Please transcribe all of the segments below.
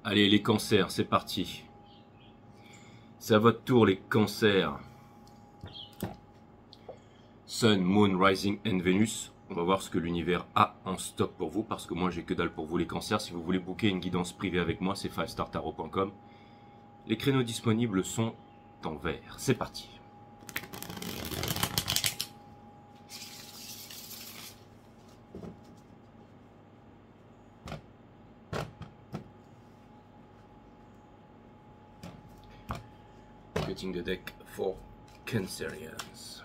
Allez, les cancers, c'est parti. C'est à votre tour, les cancers. Sun, Moon, Rising and Venus. On va voir ce que l'univers a en stock pour vous, parce que moi j'ai que dalle pour vous les cancers. Si vous voulez booker une guidance privée avec moi, c'est 5startarot.com. Les créneaux disponibles sont en vert. C'est parti. Cutting the deck for Cancerians.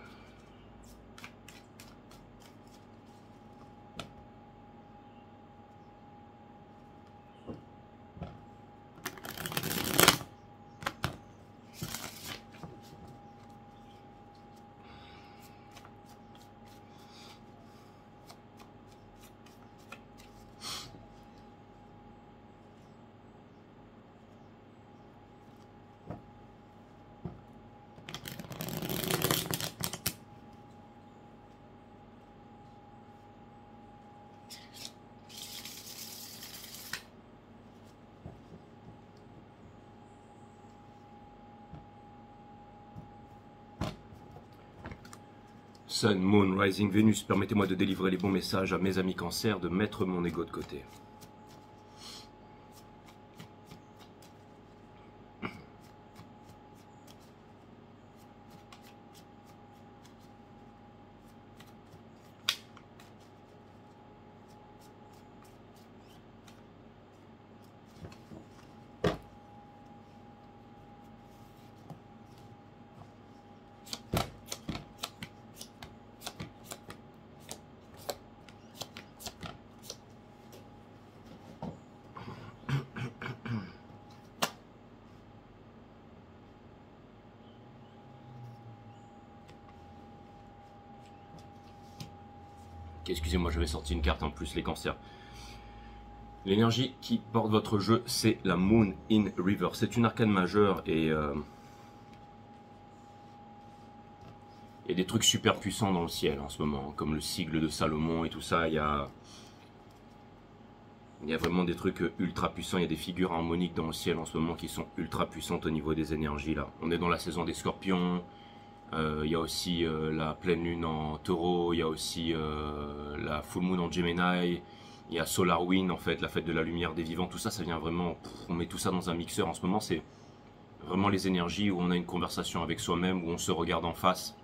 Sun, Moon, Rising, Venus, permettez-moi de délivrer les bons messages à mes amis cancers, de mettre mon ego de côté. Excusez-moi, j'avais sorti une carte en plus, les cancers. L'énergie qui porte votre jeu, c'est la Moon in River. C'est une arcane majeure et il y a des trucs super puissants dans le ciel en ce moment, comme le sigle de Salomon et tout ça. Il y a vraiment des trucs ultra puissants. Il y a des figures harmoniques dans le ciel en ce moment qui sont ultra puissantes au niveau des énergies là. On est dans la saison des scorpions. Il y a aussi la pleine lune en taureau, il y a aussi la full moon en Gemini, il y a Solar Wind en fait, la fête de la lumière des vivants, tout ça, ça vient vraiment, on met tout ça dans un mixeur en ce moment, c'est vraiment les énergies où on a une conversation avec soi-même, où on se regarde en face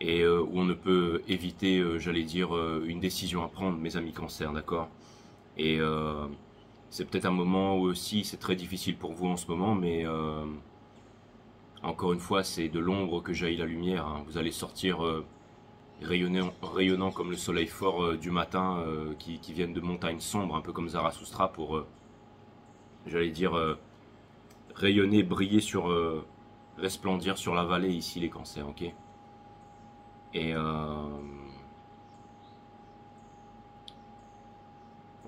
et où on ne peut éviter, j'allais dire, une décision à prendre, mes amis cancers, d'accord. Et c'est peut-être un moment où aussi c'est très difficile pour vous en ce moment, mais encore une fois, c'est de l'ombre que jaillit la lumière. Hein. Vous allez sortir rayonnant comme le soleil fort du matin qui viennent de montagnes sombres, un peu comme Zarathustra, pour, j'allais dire, rayonner, briller resplendir sur la vallée ici, les cancers, ok. Et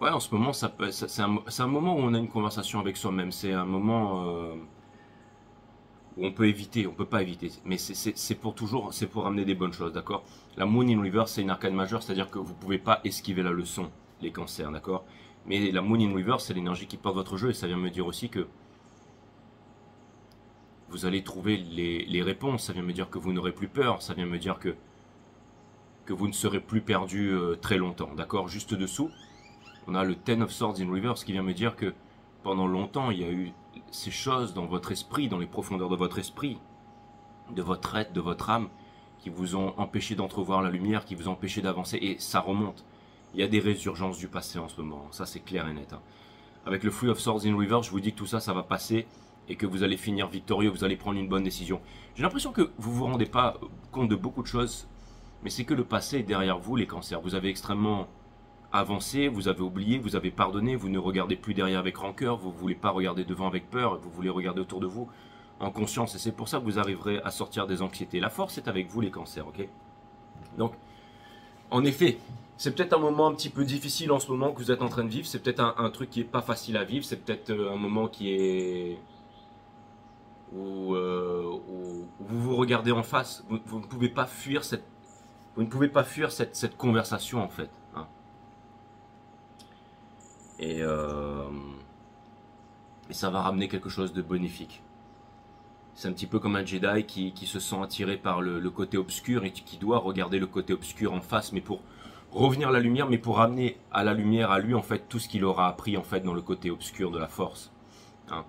ouais, en ce moment, c'est un moment où on a une conversation avec soi-même. C'est un moment où on peut éviter, on peut pas éviter, mais c'est pour toujours, c'est pour amener des bonnes choses, d'accord. La Moon in River, c'est une arcane majeure, c'est-à-dire que vous pouvez pas esquiver la leçon, les cancers, d'accord. Mais la Moon in River, c'est l'énergie qui porte votre jeu, et ça vient me dire aussi que vous allez trouver les réponses, ça vient me dire que vous n'aurez plus peur, ça vient me dire que vous ne serez plus perdu très longtemps, d'accord. Juste dessous, on a le Ten of Swords in Reverse qui vient me dire que pendant longtemps, il y a eu ces choses dans votre esprit, dans les profondeurs de votre esprit, de votre être, de votre âme, qui vous ont empêché d'entrevoir la lumière, qui vous ont empêché d'avancer, et ça remonte. Il y a des résurgences du passé en ce moment, ça c'est clair et net. Hein. Avec le Three of Swords in Reverse, je vous dis que tout ça, ça va passer, et que vous allez finir victorieux, vous allez prendre une bonne décision. J'ai l'impression que vous ne vous rendez pas compte de beaucoup de choses, mais c'est que le passé est derrière vous, les cancers. Vous avez extrêmement avancé, vous avez oublié, vous avez pardonné, vous ne regardez plus derrière avec rancœur, vous ne voulez pas regarder devant avec peur, vous voulez regarder autour de vous en conscience, et c'est pour ça que vous arriverez à sortir des anxiétés. La force est avec vous, les cancers, ok. Donc, en effet, c'est peut-être un moment un petit peu difficile en ce moment que vous êtes en train de vivre, c'est peut-être un truc qui n'est pas facile à vivre, c'est peut-être un moment qui est... où vous vous regardez en face, vous ne pouvez pas fuir cette conversation en fait. Hein. Et et ça va ramener quelque chose de bénéfique. C'est un petit peu comme un Jedi qui se sent attiré par le côté obscur et qui doit regarder le côté obscur en face, mais pour revenir à la lumière, mais pour ramener à la lumière à lui en fait tout ce qu'il aura appris en fait dans le côté obscur de la force. Hein.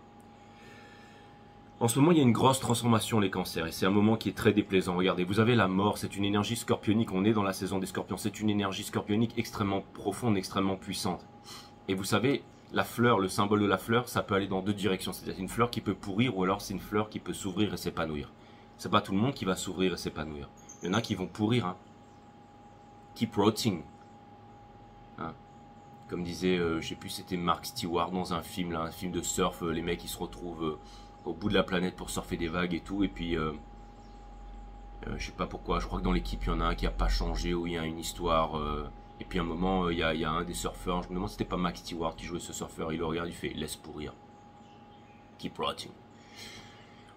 En ce moment, il y a une grosse transformation les cancers et c'est un moment qui est très déplaisant. Regardez, vous avez la mort, c'est une énergie scorpionique, on est dans la saison des scorpions, c'est une énergie scorpionique extrêmement profonde, extrêmement puissante. Et vous savez, la fleur, le symbole de la fleur, ça peut aller dans deux directions. C'est-à-dire une fleur qui peut pourrir ou alors c'est une fleur qui peut s'ouvrir et s'épanouir. C'est pas tout le monde qui va s'ouvrir et s'épanouir. Il y en a qui vont pourrir. Hein. Keep rotting. Hein. Comme disait, je sais plus, c'était Mark Stewart dans un film, là, un film de surf. Les mecs ils se retrouvent au bout de la planète pour surfer des vagues et tout. Et puis, je sais pas pourquoi, je crois que dans l'équipe il y en a un qui a pas changé, où il y a une histoire... Et puis à un moment, il y a un des surfeurs, je me demande si c'était pas Max Stewart qui jouait ce surfeur, il le regarde, il fait « laisse pourrir ». Keep rotting.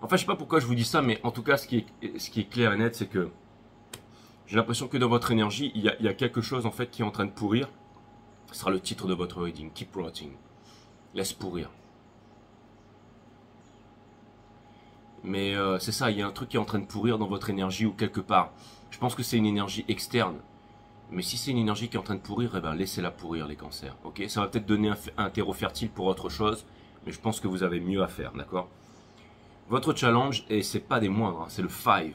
Enfin, je sais pas pourquoi je vous dis ça, mais en tout cas, ce qui est clair et net, c'est que j'ai l'impression que dans votre énergie, il y a quelque chose en fait qui est en train de pourrir. Ce sera le titre de votre reading, Keep rotting. Laisse pourrir. Mais c'est ça, il y a un truc qui est en train de pourrir dans votre énergie ou quelque part. Je pense que c'est une énergie externe. Mais si c'est une énergie qui est en train de pourrir, eh ben laissez-la pourrir les cancers. Ok, ça va peut-être donner un terreau fertile pour autre chose, mais je pense que vous avez mieux à faire, d'accord? Votre challenge, et c'est pas des moindres, hein, c'est le 5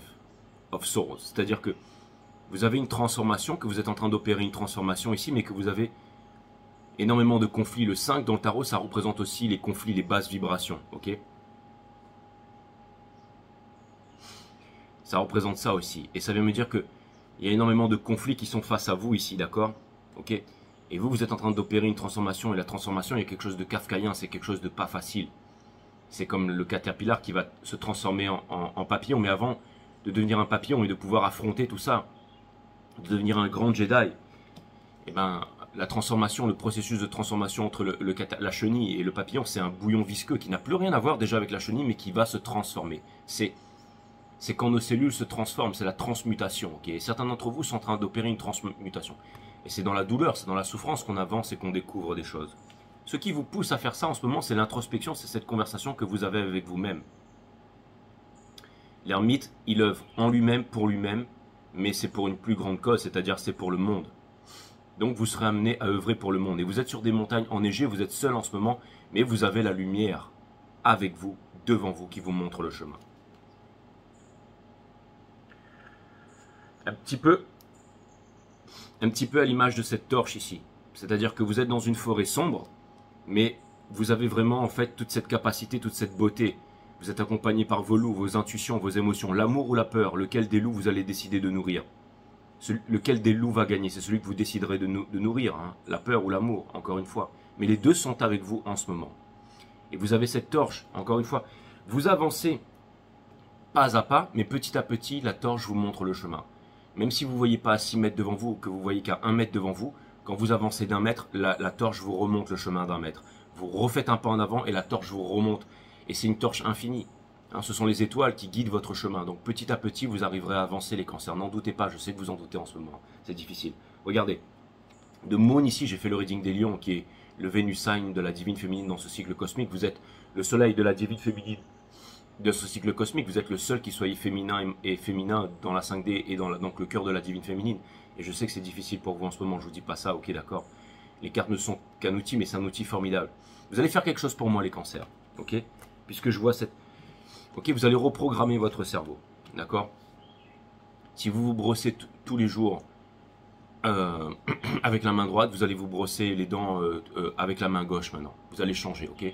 of Swords. C'est-à-dire que vous avez une transformation, que vous êtes en train d'opérer une transformation ici, mais que vous avez énormément de conflits. Le 5 dans le tarot, ça représente aussi les conflits, les basses vibrations, ok? Ça représente ça aussi. Et ça vient me dire que il y a énormément de conflits qui sont face à vous ici, d'accord? Ok? Et vous êtes en train d'opérer une transformation. Et la transformation, il y a quelque chose de kafkaïen, c'est quelque chose de pas facile. C'est comme le caterpillar qui va se transformer en papillon. Mais avant de devenir un papillon et de pouvoir affronter tout ça, de devenir un grand Jedi, eh ben, la transformation, le processus de transformation entre la chenille et le papillon, c'est un bouillon visqueux qui n'a plus rien à voir déjà avec la chenille, mais qui va se transformer. C'est quand nos cellules se transforment, c'est la transmutation. Okay, et certains d'entre vous sont en train d'opérer une transmutation. Et c'est dans la douleur, c'est dans la souffrance qu'on avance et qu'on découvre des choses. Ce qui vous pousse à faire ça en ce moment, c'est l'introspection, c'est cette conversation que vous avez avec vous-même. L'ermite, il œuvre en lui-même, pour lui-même, mais c'est pour une plus grande cause, c'est-à-dire c'est pour le monde. Donc vous serez amené à œuvrer pour le monde. Et vous êtes sur des montagnes enneigées, vous êtes seul en ce moment, mais vous avez la lumière avec vous, devant vous, qui vous montre le chemin. Un petit peu à l'image de cette torche ici. C'est-à-dire que vous êtes dans une forêt sombre, mais vous avez vraiment en fait toute cette capacité, toute cette beauté. Vous êtes accompagné par vos loups, vos intuitions, vos émotions, l'amour ou la peur, lequel des loups vous allez décider de nourrir. Lequel des loups va gagner, c'est celui que vous déciderez de nourrir, hein, la peur ou l'amour, encore une fois. Mais les deux sont avec vous en ce moment. Et vous avez cette torche, encore une fois. Vous avancez pas à pas, mais petit à petit, la torche vous montre le chemin. Même si vous ne voyez pas à 6 mètres devant vous, ou que vous voyez qu'à 1 mètre devant vous, quand vous avancez d'1 mètre, la torche vous remonte le chemin d'1 mètre. Vous refaites un pas en avant et la torche vous remonte. Et c'est une torche infinie. Hein, ce sont les étoiles qui guident votre chemin. Donc petit à petit, vous arriverez à avancer les cancers. N'en doutez pas, je sais que vous en doutez en ce moment. C'est difficile. Regardez. De Moon ici, j'ai fait le reading des lions, qui est le Vénus sign de la divine féminine dans ce cycle cosmique. Vous êtes le soleil de la divine féminine de ce cycle cosmique, vous êtes le seul qui soit féminin et féminin dans la 5D et dans donc le cœur de la divine féminine. Et je sais que c'est difficile pour vous en ce moment, je vous dis pas ça, ok d'accord. Les cartes ne sont qu'un outil, mais c'est un outil formidable. Vous allez faire quelque chose pour moi les cancers, ok? Puisque je vois cette... Ok, vous allez reprogrammer votre cerveau, d'accord? Si vous vous brossez tous les jours avec la main droite, vous allez vous brosser les dents avec la main gauche maintenant. Vous allez changer, ok?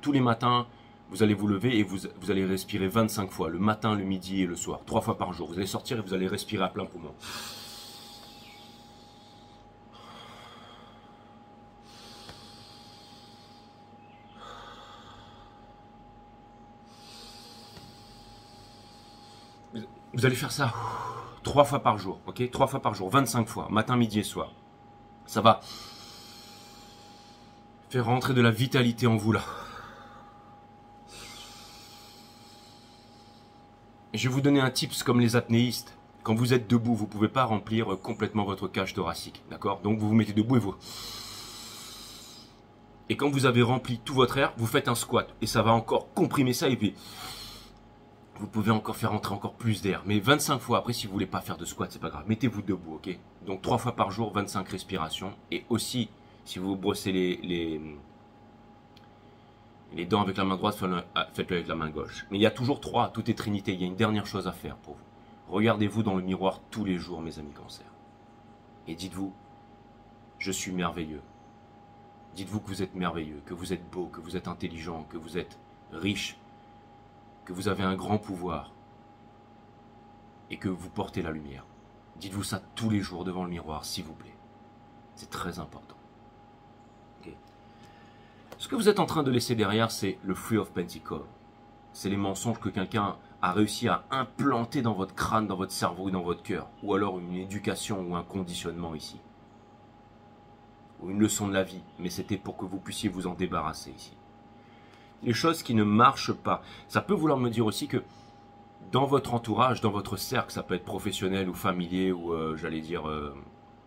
Tous les matins... Vous allez vous lever et vous allez respirer 25 fois, le matin, le midi et le soir, 3 fois par jour. Vous allez sortir et vous allez respirer à plein poumon. Vous allez faire ça 3 fois par jour, ok? 3 fois par jour, 25 fois, matin, midi et soir. Ça va faire rentrer de la vitalité en vous là. Je vais vous donner un tips comme les apnéistes. Quand vous êtes debout, vous ne pouvez pas remplir complètement votre cage thoracique. D'accord? Donc vous vous mettez debout et vous... Et quand vous avez rempli tout votre air, vous faites un squat. Et ça va encore comprimer ça. Et puis, vous pouvez encore faire entrer encore plus d'air. Mais 25 fois, après, si vous voulez pas faire de squat, c'est pas grave. Mettez-vous debout, ok? Donc 3 fois par jour, 25 respirations. Et aussi, si vous vous brossez les dents avec la main droite, faites-le avec la main gauche. Mais il y a toujours 3, tout est trinité. Il y a une dernière chose à faire pour vous. Regardez-vous dans le miroir tous les jours, mes amis cancer. Et dites-vous, je suis merveilleux. Dites-vous que vous êtes merveilleux, que vous êtes beau, que vous êtes intelligent, que vous êtes riche, que vous avez un grand pouvoir et que vous portez la lumière. Dites-vous ça tous les jours devant le miroir, s'il vous plaît. C'est très important. Okay. Ce que vous êtes en train de laisser derrière, c'est le Free of Pentacle. C'est les mensonges que quelqu'un a réussi à implanter dans votre crâne, dans votre cerveau et dans votre cœur. Ou alors une éducation ou un conditionnement ici. Ou une leçon de la vie. Mais c'était pour que vous puissiez vous en débarrasser ici. Les choses qui ne marchent pas. Ça peut vouloir me dire aussi que dans votre entourage, dans votre cercle, ça peut être professionnel ou familier ou j'allais dire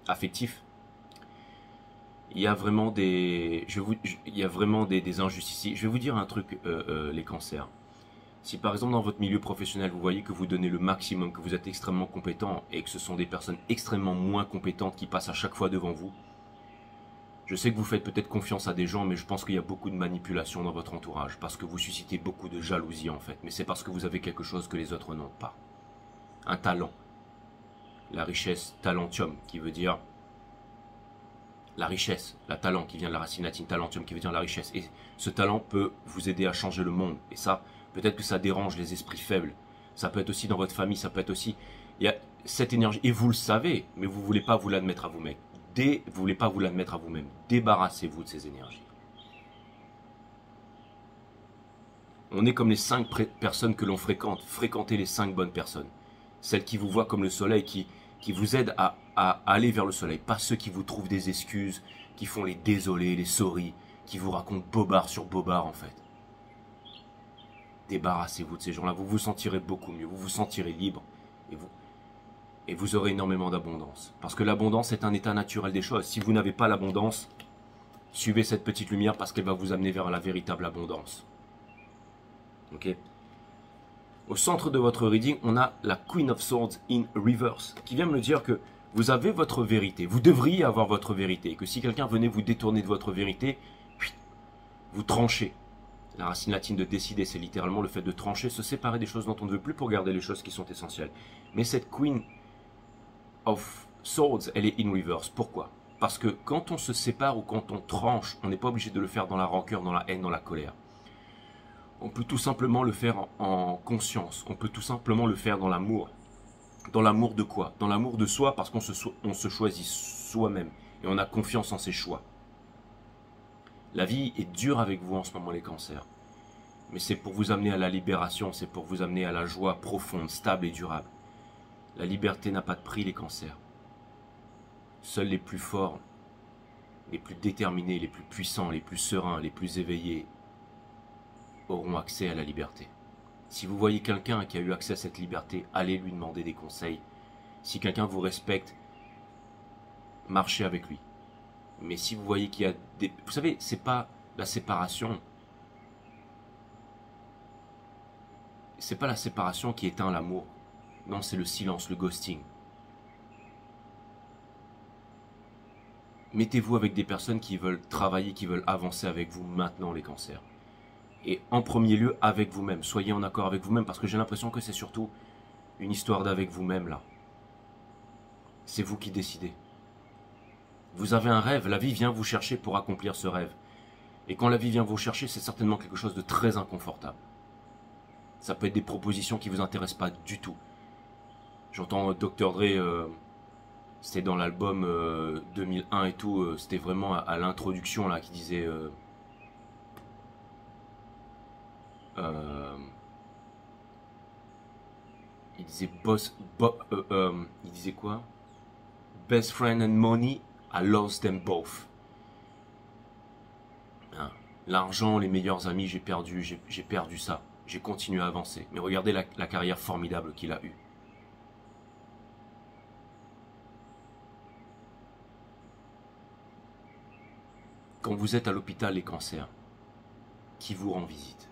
affectif, il y a vraiment des injustices ici. Je vais vous dire un truc, les cancers. Si par exemple dans votre milieu professionnel, vous voyez que vous donnez le maximum, que vous êtes extrêmement compétent et que ce sont des personnes extrêmement moins compétentes qui passent à chaque fois devant vous, je sais que vous faites peut-être confiance à des gens, mais je pense qu'il y a beaucoup de manipulation dans votre entourage, parce que vous suscitez beaucoup de jalousie en fait, mais c'est parce que vous avez quelque chose que les autres n'ont pas. Un talent. La richesse, talentium, qui veut dire la richesse, la talent, qui vient de la racine latine talentium, qui veut dire la richesse. Et ce talent peut vous aider à changer le monde. Et ça, peut-être que ça dérange les esprits faibles. Ça peut être aussi dans votre famille, ça peut être aussi... Il y a cette énergie, et vous le savez, mais vous ne voulez pas vous l'admettre à vous-même. Vous ne voulez pas vous l'admettre à vous-même. Débarrassez-vous de ces énergies. On est comme les 5 personnes que l'on fréquente. Fréquentez les 5 bonnes personnes. Celles qui vous voient comme le soleil, qui vous aident à aller vers le soleil. Pas ceux qui vous trouvent des excuses, qui font les désolés, les sorry, qui vous racontent bobard sur bobard en fait. Débarrassez-vous de ces gens-là. Vous vous sentirez beaucoup mieux. Vous vous sentirez libre. Et vous aurez énormément d'abondance. Parce que l'abondance est un état naturel des choses. Si vous n'avez pas l'abondance, suivez cette petite lumière parce qu'elle va vous amener vers la véritable abondance. Ok. Au centre de votre reading, on a la Queen of Swords in reverse, qui vient me dire que vous avez votre vérité. Vous devriez avoir votre vérité. Et que si quelqu'un venait vous détourner de votre vérité, vous tranchez. La racine latine de décider, c'est littéralement le fait de trancher, se séparer des choses dont on ne veut plus pour garder les choses qui sont essentielles. Mais cette Queen of Swords, elle est in reverse. Pourquoi? Parce que quand on se sépare ou quand on tranche, on n'est pas obligé de le faire dans la rancœur, dans la haine, dans la colère. On peut tout simplement le faire en conscience. On peut tout simplement le faire dans l'amour. Dans l'amour de quoi? Dans l'amour de soi, parce qu'on se choisit soi-même. Et on a confiance en ses choix. La vie est dure avec vous en ce moment, les cancers. Mais c'est pour vous amener à la libération, c'est pour vous amener à la joie profonde, stable et durable. La liberté n'a pas de prix, les cancers. Seuls les plus forts, les plus déterminés, les plus puissants, les plus sereins, les plus éveillés auront accès à la liberté. Si vous voyez quelqu'un qui a eu accès à cette liberté, allez lui demander des conseils. Si quelqu'un vous respecte, marchez avec lui. Mais si vous voyez qu'il y a des... Vous savez, c'est pas la séparation. C'est pas la séparation qui éteint l'amour. Non, c'est le silence, le ghosting. Mettez-vous avec des personnes qui veulent travailler, qui veulent avancer avec vous maintenant, les cancers. Et en premier lieu, avec vous-même. Soyez en accord avec vous-même, parce que j'ai l'impression que c'est surtout une histoire d'avec vous-même, là. C'est vous qui décidez. Vous avez un rêve, la vie vient vous chercher pour accomplir ce rêve. Et quand la vie vient vous chercher, c'est certainement quelque chose de très inconfortable. Ça peut être des propositions qui ne vous intéressent pas du tout. J'entends Dr. Dre, c'était dans l'album 2001 et tout, c'était vraiment à l'introduction là qui disait... il disait il disait quoi? Best friend and money, I lost them both. Hein? L'argent, les meilleurs amis, j'ai perdu ça. J'ai continué à avancer. Mais regardez la carrière formidable qu'il a eue. Quand vous êtes à l'hôpital, les cancers, qui vous rend visite?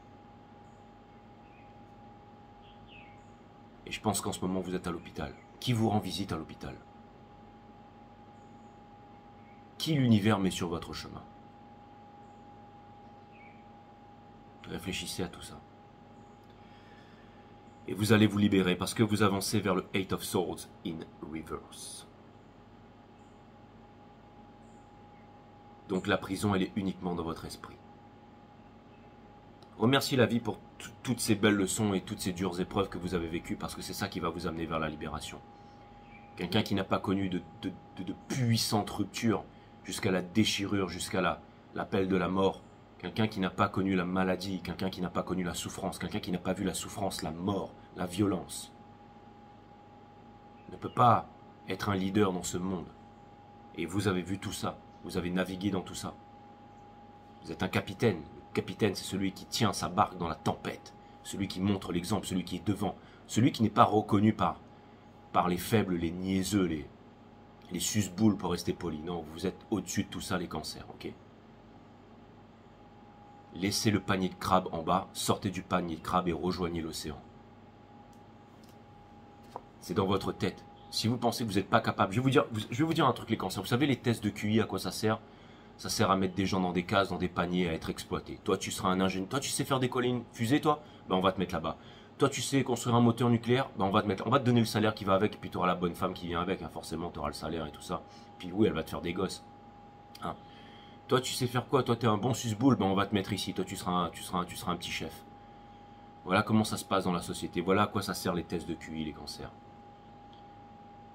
Et je pense qu'en ce moment, vous êtes à l'hôpital. Qui vous rend visite à l'hôpital? Qui l'univers met sur votre chemin? Réfléchissez à tout ça. Et vous allez vous libérer parce que vous avancez vers le Eight of Swords in reverse. Donc la prison, elle est uniquement dans votre esprit. Remerciez la vie pour toutes ces belles leçons et toutes ces dures épreuves que vous avez vécues parce que c'est ça qui va vous amener vers la libération. Quelqu'un qui n'a pas connu de puissantes ruptures jusqu'à la déchirure, jusqu'à l'appel de la mort. Quelqu'un qui n'a pas connu la maladie, quelqu'un qui n'a pas connu la souffrance, quelqu'un qui n'a pas vu la souffrance, la mort, la violence. Ne peut pas être un leader dans ce monde. Et vous avez vu tout ça, vous avez navigué dans tout ça. Vous êtes un capitaine. Le capitaine, c'est celui qui tient sa barque dans la tempête, celui qui montre l'exemple, celui qui est devant, celui qui n'est pas reconnu par les faibles, les niaiseux, les suce-boules pour rester poli. Non, vous êtes au-dessus de tout ça, les cancers, ok? Laissez le panier de crabe en bas, sortez du panier de crabe et rejoignez l'océan. C'est dans votre tête. Si vous pensez que vous n'êtes pas capable, je vais vous dire un truc, les cancers. Vous savez les tests de QI, à quoi ça sert? Ça sert à mettre des gens dans des cases, dans des paniers, à être exploités. Toi, tu seras un ingénieur. Toi, tu sais faire décoller une fusée, toi? Ben, on va te mettre là-bas. Toi, tu sais construire un moteur nucléaire? Ben, on va te donner le salaire qui va avec, et puis tu auras la bonne femme qui vient avec. Hein. Forcément, tu auras le salaire et tout ça. Puis oui, elle va te faire des gosses. Hein. Toi, tu sais faire quoi? Toi, tu es un bon suce-boule, ben, on va te mettre ici. Toi, tu seras un petit chef. Voilà comment ça se passe dans la société. Voilà à quoi ça sert les tests de QI, les cancers.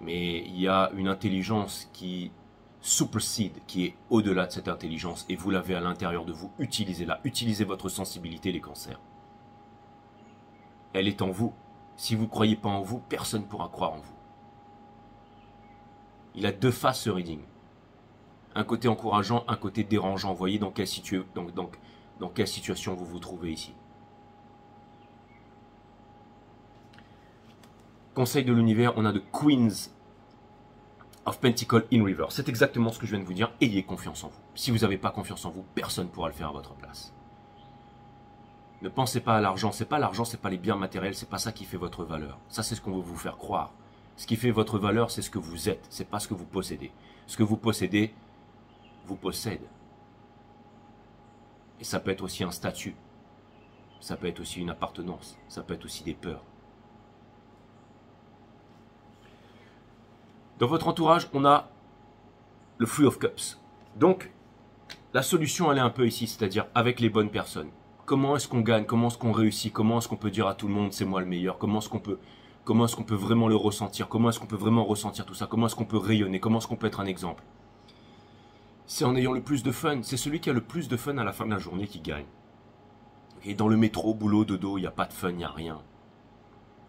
Mais il y a une intelligence qui supersede, qui est au-delà de cette intelligence, et vous l'avez à l'intérieur de vous. Utilisez-la. Utilisez votre sensibilité, les cancers. Elle est en vous. Si vous ne croyez pas en vous, personne ne pourra croire en vous. Il a deux faces, ce reading. Un côté encourageant, un côté dérangeant. Vous voyez dans quelle situation vous vous trouvez ici. Conseil de l'univers, on a de Queens of Pentacles in reverse. C'est exactement ce que je viens de vous dire. Ayez confiance en vous. Si vous n'avez pas confiance en vous, personne ne pourra le faire à votre place. Ne pensez pas à l'argent. C'est pas l'argent, c'est pas les biens matériels, c'est pas ça qui fait votre valeur. Ça, c'est ce qu'on veut vous faire croire. Ce qui fait votre valeur, c'est ce que vous êtes. C'est pas ce que vous possédez. Ce que vous possédez vous possède. Et ça peut être aussi un statut. Ça peut être aussi une appartenance. Ça peut être aussi des peurs. Dans votre entourage, on a le Three of Cups. Donc, la solution, elle est un peu ici, c'est-à-dire avec les bonnes personnes. Comment est-ce qu'on gagne? Comment est-ce qu'on réussit? Comment est-ce qu'on peut dire à tout le monde, c'est moi le meilleur? Comment est-ce qu'on peut vraiment le ressentir? Comment est-ce qu'on peut vraiment ressentir tout ça? Comment est-ce qu'on peut rayonner? Comment est-ce qu'on peut être un exemple? C'est en ayant le plus de fun. C'est celui qui a le plus de fun à la fin de la journée qui gagne. Et dans le métro, boulot, dodo, il n'y a pas de fun, il n'y a rien.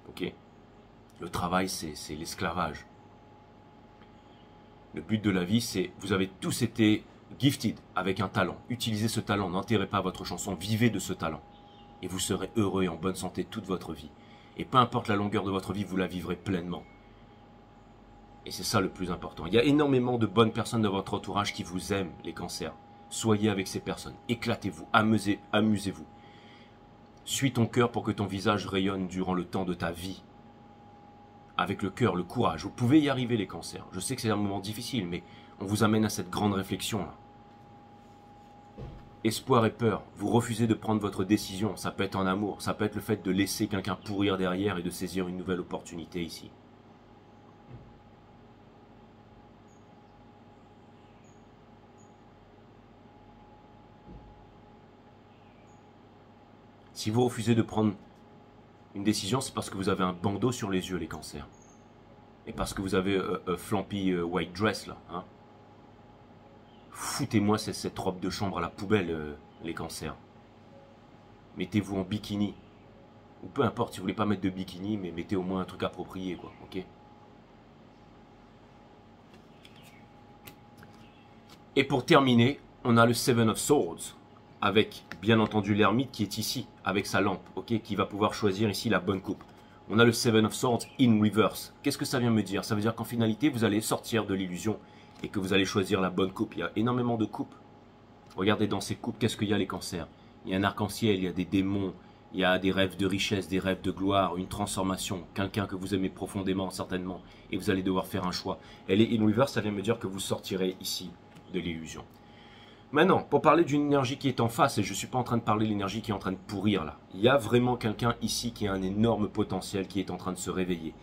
Ok? Le travail, c'est l'esclavage. Le but de la vie, c'est, vous avez tous été gifted avec un talent. Utilisez ce talent, n'enterrez pas votre chanson, vivez de ce talent. Et vous serez heureux et en bonne santé toute votre vie. Et peu importe la longueur de votre vie, vous la vivrez pleinement. Et c'est ça le plus important. Il y a énormément de bonnes personnes dans votre entourage qui vous aiment, les cancers. Soyez avec ces personnes, éclatez-vous, amusez-vous. Suis ton cœur pour que ton visage rayonne durant le temps de ta vie. Avec le cœur, le courage. Vous pouvez y arriver, les cancers. Je sais que c'est un moment difficile, mais on vous amène à cette grande réflexion-là. Espoir et peur. Vous refusez de prendre votre décision. Ça peut être en amour. Ça peut être le fait de laisser quelqu'un pourrir derrière et de saisir une nouvelle opportunité ici. Si vous refusez de prendre une décision, c'est parce que vous avez un bandeau sur les yeux, les cancers. Et parce que vous avez flampy white dress, là. Hein. Foutez-moi cette robe de chambre à la poubelle, les cancers. Mettez-vous en bikini. Ou peu importe, si vous voulez pas mettre de bikini, mais mettez au moins un truc approprié, quoi. Ok? Et pour terminer, on a le Seven of Swords. Avec, bien entendu, l'ermite qui est ici, avec sa lampe, ok, qui va pouvoir choisir ici la bonne coupe. On a le Seven of Swords in reverse. Qu'est-ce que ça vient me dire? Ça veut dire qu'en finalité, vous allez sortir de l'illusion et que vous allez choisir la bonne coupe. Il y a énormément de coupes. Regardez dans ces coupes, qu'est-ce qu'il y a les cancers? Il y a un arc-en-ciel, il y a des démons, il y a des rêves de richesse, des rêves de gloire, une transformation, quelqu'un que vous aimez profondément certainement, et vous allez devoir faire un choix. Elle est in reverse, ça vient me dire que vous sortirez ici de l'illusion. Maintenant, pour parler d'une énergie qui est en face, et je ne suis pas en train de parler de l'énergie qui est en train de pourrir là, il y a vraiment quelqu'un ici qui a un énorme potentiel, qui est en train de se réveiller,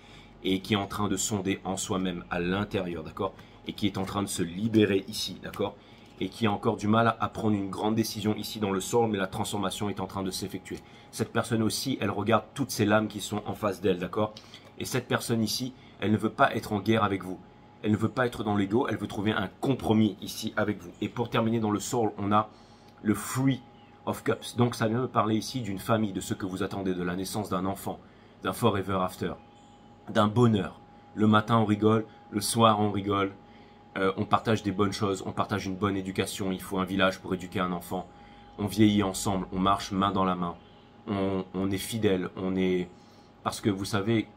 et qui est en train de sonder en soi-même à l'intérieur, d'accord? Et qui est en train de se libérer ici, d'accord? Et qui a encore du mal à prendre une grande décision ici dans le sol, mais la transformation est en train de s'effectuer. Cette personne aussi, elle regarde toutes ces lames qui sont en face d'elle, d'accord? Et cette personne ici, elle ne veut pas être en guerre avec vous. Elle ne veut pas être dans l'ego, elle veut trouver un compromis ici avec vous. Et pour terminer dans le soul, on a le Three of Cups. Donc ça vient me parler ici d'une famille, de ce que vous attendez, de la naissance d'un enfant, d'un forever after, d'un bonheur. Le matin on rigole, le soir on rigole, on partage des bonnes choses, on partage une bonne éducation, il faut un village pour éduquer un enfant. On vieillit ensemble, on marche main dans la main, on est fidèle, on est... Parce que vous savez,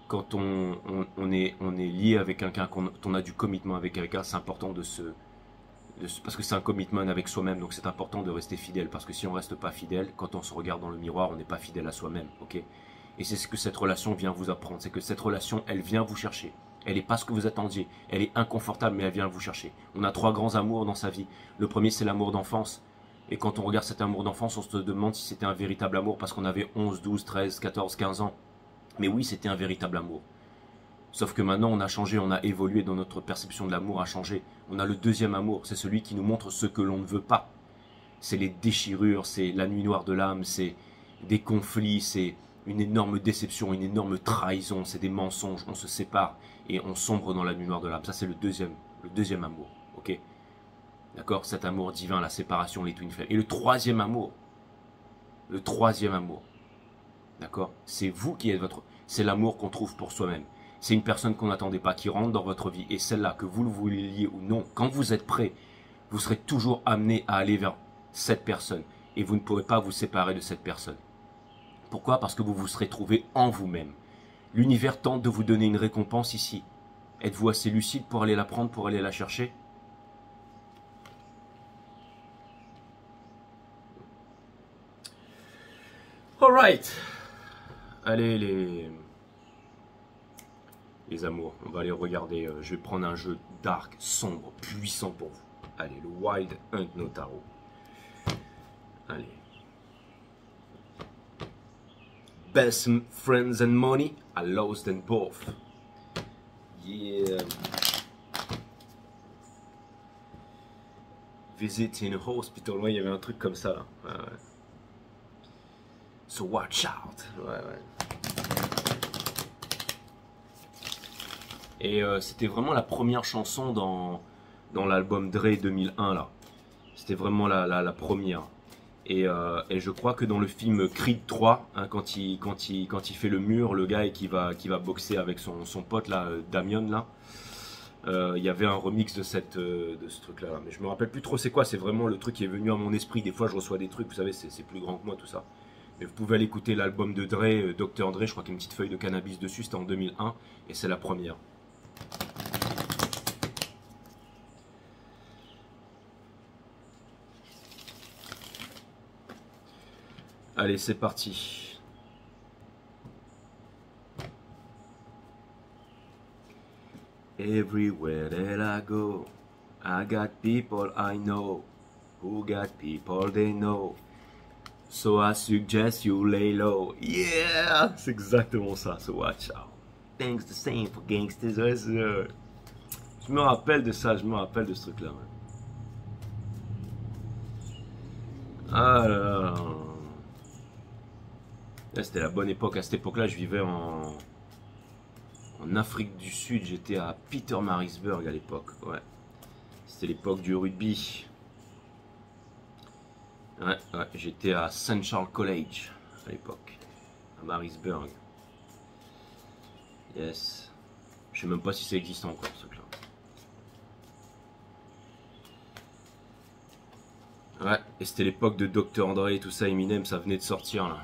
quand on est lié avec quelqu'un, quand on a du commitment avec quelqu'un, c'est important parce que c'est un commitment avec soi-même, donc c'est important de rester fidèle, parce que si on ne reste pas fidèle, quand on se regarde dans le miroir, on n'est pas fidèle à soi-même, ok? Et c'est ce que cette relation vient vous apprendre, c'est que cette relation, elle vient vous chercher. Elle n'est pas ce que vous attendiez, elle est inconfortable, mais elle vient vous chercher. On a 3 grands amours dans sa vie. Le premier, c'est l'amour d'enfance. Et quand on regarde cet amour d'enfance, on se demande si c'était un véritable amour, parce qu'on avait 11, 12, 13, 14, 15 ans. Mais oui, c'était un véritable amour. Sauf que maintenant, on a changé, on a évolué, dans notre perception de l'amour a changé. On a le deuxième amour, c'est celui qui nous montre ce que l'on ne veut pas. C'est les déchirures, c'est la nuit noire de l'âme, c'est des conflits, c'est une énorme déception, une énorme trahison, c'est des mensonges, on se sépare et on sombre dans la nuit noire de l'âme. Ça, c'est le deuxième amour, ok? D'accord? Cet amour divin, la séparation, les twin flames. Et le troisième amour, d'accord? C'est vous qui êtes c'est l'amour qu'on trouve pour soi-même. C'est une personne qu'on n'attendait pas, qui rentre dans votre vie. Et celle-là, que vous le vouliez ou non, quand vous êtes prêt, vous serez toujours amené à aller vers cette personne. Et vous ne pourrez pas vous séparer de cette personne. Pourquoi? Parce que vous vous serez trouvé en vous-même. L'univers tente de vous donner une récompense ici. Êtes-vous assez lucide pour aller la prendre, pour aller la chercher? Alright. Allez les amours, on va aller regarder. Je vais prendre un jeu dark, sombre, puissant pour vous. Allez, le Wild Hunt No Tarot. Allez. Best friends and money, I lost them both. Yeah. Visit in a hospital. Ouais, il y avait un truc comme ça là. Ouais, ouais. So watch out. Ouais, ouais. Et c'était vraiment la première chanson dans l'album Dre 2001 là. C'était vraiment la première. Et je crois que dans le film Creed 3, hein, quand il fait le mur, le gars et qui va boxer avec son pote là, Damien là, il y avait un remix de ce truc là. Mais je me rappelle plus trop c'est quoi. C'est vraiment le truc qui est venu à mon esprit. Des fois je reçois des trucs, vous savez, c'est plus grand que moi tout ça. Mais vous pouvez aller écouter l'album de Dre, Dr Dre, je crois qu'il y a une petite feuille de cannabis dessus, c'était en 2001 et c'est la première. Allez, c'est parti. Everywhere that I go, I got people I know, who got people they know. So I suggest you lay low. Yeah, c'est exactement ça. So watch out. Thanks the same for gangsters. Je me rappelle de ça, je me rappelle de ce truc-là. Ah là là. C'était la bonne époque. À cette époque-là, je vivais en Afrique du Sud. J'étais à Pietermaritzburg à l'époque. Ouais. C'était l'époque du rugby. Ouais, j'étais à St. Charles College à l'époque, à Marisburg. Yes. Je sais même pas si ça existe encore, ce truc-là. Ouais, et c'était l'époque de Dr. Dre et tout ça, Eminem, ça venait de sortir là.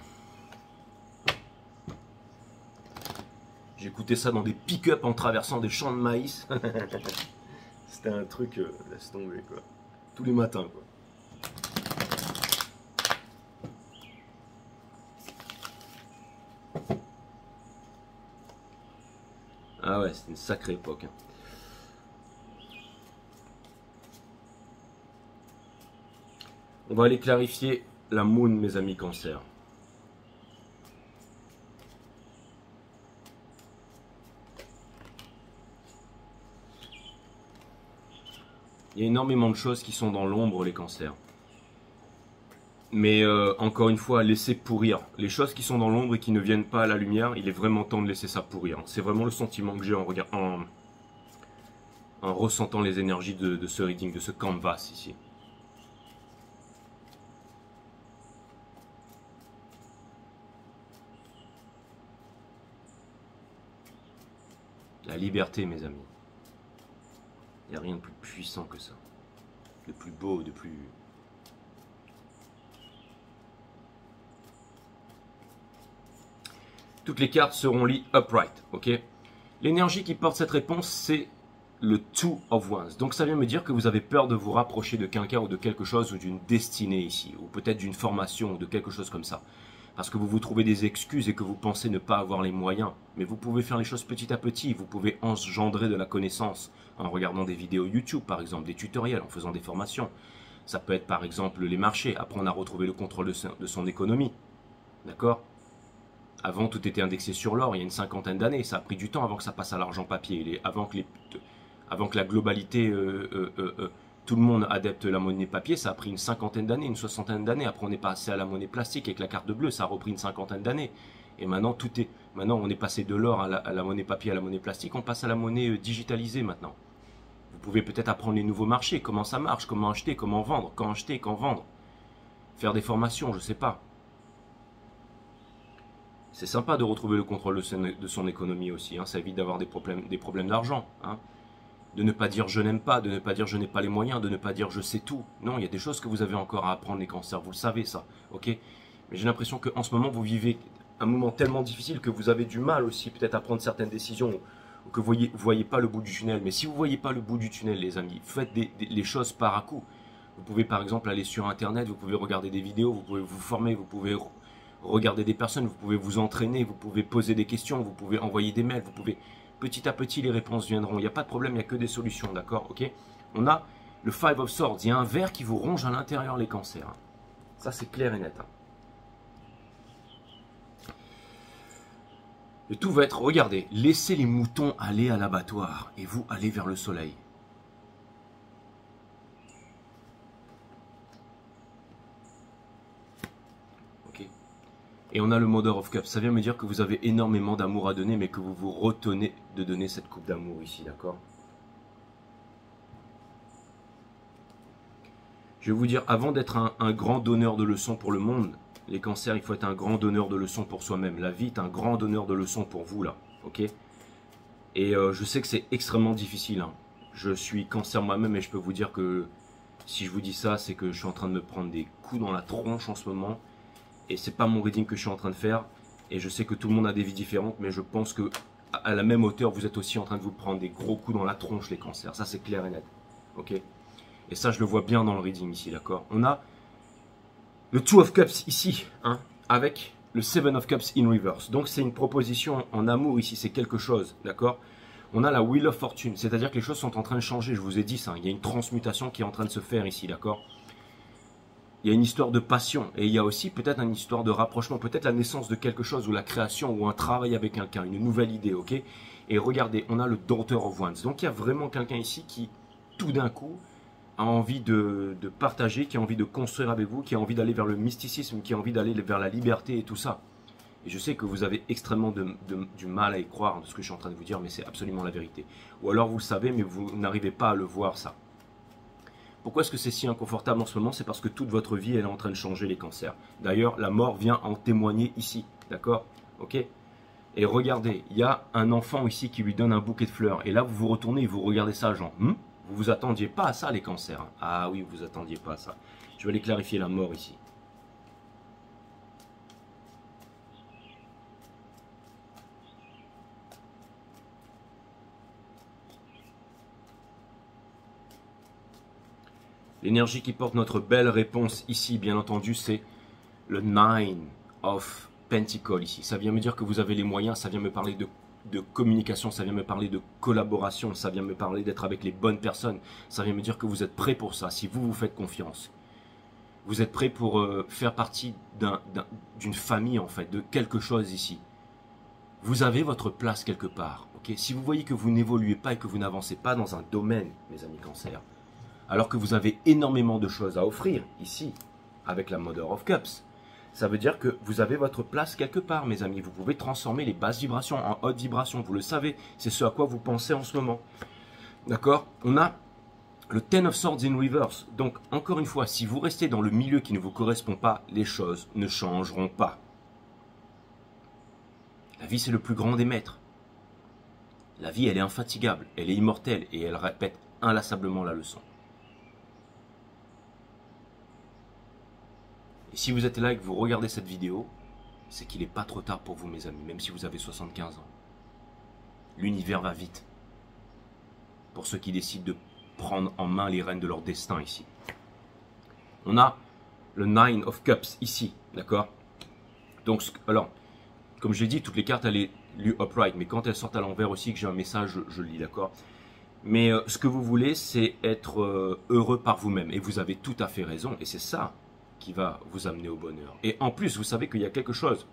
J'écoutais ça dans des pick-up en traversant des champs de maïs. C'était un truc, laisse tomber quoi. Tous les matins quoi. Ah ouais, c'était une sacrée époque. Hein. On va aller clarifier la moon, mes amis Cancer. Il y a énormément de choses qui sont dans l'ombre, les cancers. Mais encore une fois, laissez pourrir. Les choses qui sont dans l'ombre et qui ne viennent pas à la lumière, il est vraiment temps de laisser ça pourrir. C'est vraiment le sentiment que j'ai en ressentant les énergies de ce reading, de ce canvas ici. La liberté, mes amis. Il n'y a rien de plus puissant que ça. De plus beau, de plus... Toutes les cartes seront liées upright, ok? L'énergie qui porte cette réponse, c'est le Two of Wands. Donc ça vient me dire que vous avez peur de vous rapprocher de quelqu'un ou de quelque chose ou d'une destinée ici, ou peut-être d'une formation ou de quelque chose comme ça. Parce que vous vous trouvez des excuses et que vous pensez ne pas avoir les moyens. Mais vous pouvez faire les choses petit à petit, vous pouvez engendrer de la connaissance en regardant des vidéos YouTube par exemple, des tutoriels, en faisant des formations. Ça peut être par exemple les marchés, apprendre à retrouver le contrôle de son économie. D'accord ? Avant, tout était indexé sur l'or, il y a une cinquantaine d'années. Ça a pris du temps avant que ça passe à l'argent papier. Avant que la globalité, tout le monde adepte la monnaie papier, ça a pris une cinquantaine d'années, une soixantaine d'années. Après, on est passé à la monnaie plastique avec la carte bleue, ça a repris une cinquantaine d'années. Et maintenant, maintenant, on est passé de l'or à la monnaie papier, à la monnaie plastique. On passe à la monnaie digitalisée maintenant. Vous pouvez peut-être apprendre les nouveaux marchés, comment ça marche, comment acheter, comment vendre, quand acheter, quand vendre. Faire des formations, je ne sais pas. C'est sympa de retrouver le contrôle de son économie aussi, hein. Ça évite d'avoir des problèmes d'argent. Hein. De ne pas dire je n'aime pas, de ne pas dire je n'ai pas les moyens, de ne pas dire je sais tout. Non, il y a des choses que vous avez encore à apprendre les cancers, vous le savez ça, ok? Mais j'ai l'impression qu'en ce moment vous vivez un moment tellement difficile que vous avez du mal aussi peut-être à prendre certaines décisions ou que vous voyez pas le bout du tunnel. Mais si vous ne voyez pas le bout du tunnel, les amis, faites les choses par à coup. Vous pouvez par exemple aller sur internet, vous pouvez regarder des vidéos, vous pouvez vous former, vous pouvez regarder des personnes, vous pouvez vous entraîner, vous pouvez poser des questions, vous pouvez envoyer des mails, vous pouvez... Petit à petit, les réponses viendront. Il n'y a pas de problème, il n'y a que des solutions, d'accord? Ok? On a le Five of Swords. Il y a un ver qui vous ronge à l'intérieur, les cancers. Hein. Ça, c'est clair et net. Hein. Et tout va être, regardez, laissez les moutons aller à l'abattoir et vous allez vers le soleil. Et on a le Mother of Cups. Ça vient me dire que vous avez énormément d'amour à donner, mais que vous vous retenez de donner cette coupe d'amour ici, d'accord? Je vais vous dire, avant d'être un grand donneur de leçons pour le monde, les cancers, il faut être un grand donneur de leçons pour soi-même. La vie est un grand donneur de leçons pour vous, là, ok? Et je sais que c'est extrêmement difficile. Hein. Je suis cancer moi-même et je peux vous dire que si je vous dis ça, c'est que je suis en train de me prendre des coups dans la tronche en ce moment. Et c'est pas mon reading que je suis en train de faire. Et je sais que tout le monde a des vies différentes, mais je pense que à la même hauteur, vous êtes aussi en train de vous prendre des gros coups dans la tronche, les cancers. Ça, c'est clair et net. Ok? Et ça, je le vois bien dans le reading ici, d'accord? On a le Two of Cups ici, hein, avec le Seven of Cups in reverse. Donc, c'est une proposition en amour ici, c'est quelque chose, d'accord? On a la Wheel of Fortune, c'est-à-dire que les choses sont en train de changer. Je vous ai dit ça, il y a une transmutation qui est en train de se faire ici, d'accord? Il y a une histoire de passion et il y a aussi peut-être une histoire de rapprochement, peut-être la naissance de quelque chose ou la création ou un travail avec quelqu'un, une nouvelle idée, ok? Et regardez, on a le Daughter of Wands. Donc il y a vraiment quelqu'un ici qui, tout d'un coup, a envie de partager, qui a envie de construire avec vous, qui a envie d'aller vers le mysticisme, qui a envie d'aller vers la liberté et tout ça. Et je sais que vous avez extrêmement du mal à y croire de ce que je suis en train de vous dire, mais c'est absolument la vérité. Ou alors vous le savez, mais vous n'arrivez pas à le voir ça. Pourquoi est-ce que c'est si inconfortable en ce moment? C'est parce que toute votre vie, elle est en train de changer, les cancers. D'ailleurs, la mort vient en témoigner ici, d'accord? Ok? Et regardez, il y a un enfant ici qui lui donne un bouquet de fleurs. Et là, vous vous retournez et vous regardez ça, genre, vous vous attendiez pas à ça, les cancers. Hein. Ah oui, vous vous attendiez pas à ça. Je vais aller clarifier la mort ici. L'énergie qui porte notre belle réponse ici, bien entendu, c'est le Nine of Pentacle ici. Ça vient me dire que vous avez les moyens, ça vient me parler de communication, ça vient me parler de collaboration, ça vient me parler d'être avec les bonnes personnes. Ça vient me dire que vous êtes prêt pour ça, si vous vous faites confiance. Vous êtes prêt pour faire partie d'une famille, en fait, de quelque chose ici. Vous avez votre place quelque part. Okay? Si vous voyez que vous n'évoluez pas et que vous n'avancez pas dans un domaine, mes amis Cancer, alors que vous avez énormément de choses à offrir ici, avec la Mother of Cups, ça veut dire que vous avez votre place quelque part, mes amis. Vous pouvez transformer les basses vibrations en hautes vibrations. Vous le savez, c'est ce à quoi vous pensez en ce moment. D'accord? On a le Ten of Swords in Reverse. Donc, encore une fois, si vous restez dans le milieu qui ne vous correspond pas, les choses ne changeront pas. La vie, c'est le plus grand des maîtres. La vie, elle est infatigable, elle est immortelle et elle répète inlassablement la leçon. Et si vous êtes là et que vous regardez cette vidéo, c'est qu'il n'est pas trop tard pour vous, mes amis, même si vous avez 75 ans. L'univers va vite. Pour ceux qui décident de prendre en main les rênes de leur destin ici. On a le Nine of Cups ici, d'accord? Donc, alors, comme je l'ai dit, toutes les cartes, elles sont lues upright, mais quand elles sortent à l'envers aussi, que j'ai un message, je le lis, d'accord? Mais ce que vous voulez, c'est être heureux par vous-même. Et vous avez tout à fait raison, et c'est ça qui va vous amener au bonheur. Et en plus, vous savez qu'il y a quelque chose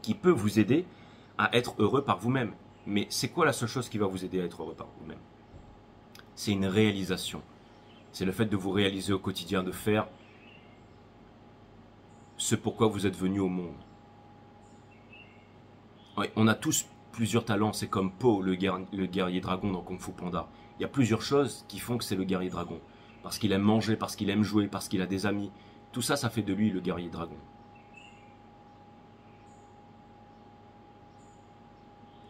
qui peut vous aider à être heureux par vous-même. Mais c'est quoi la seule chose qui va vous aider à être heureux par vous-même? C'est une réalisation. C'est le fait de vous réaliser au quotidien, de faire ce pourquoi vous êtes venu au monde. Ouais, on a tous plusieurs talents, c'est comme Po, le guerrier dragon dans Kung Fu Panda. Il y a plusieurs choses qui font que c'est le guerrier dragon. Parce qu'il aime manger, parce qu'il aime jouer, parce qu'il a des amis. Tout ça, ça fait de lui le guerrier dragon.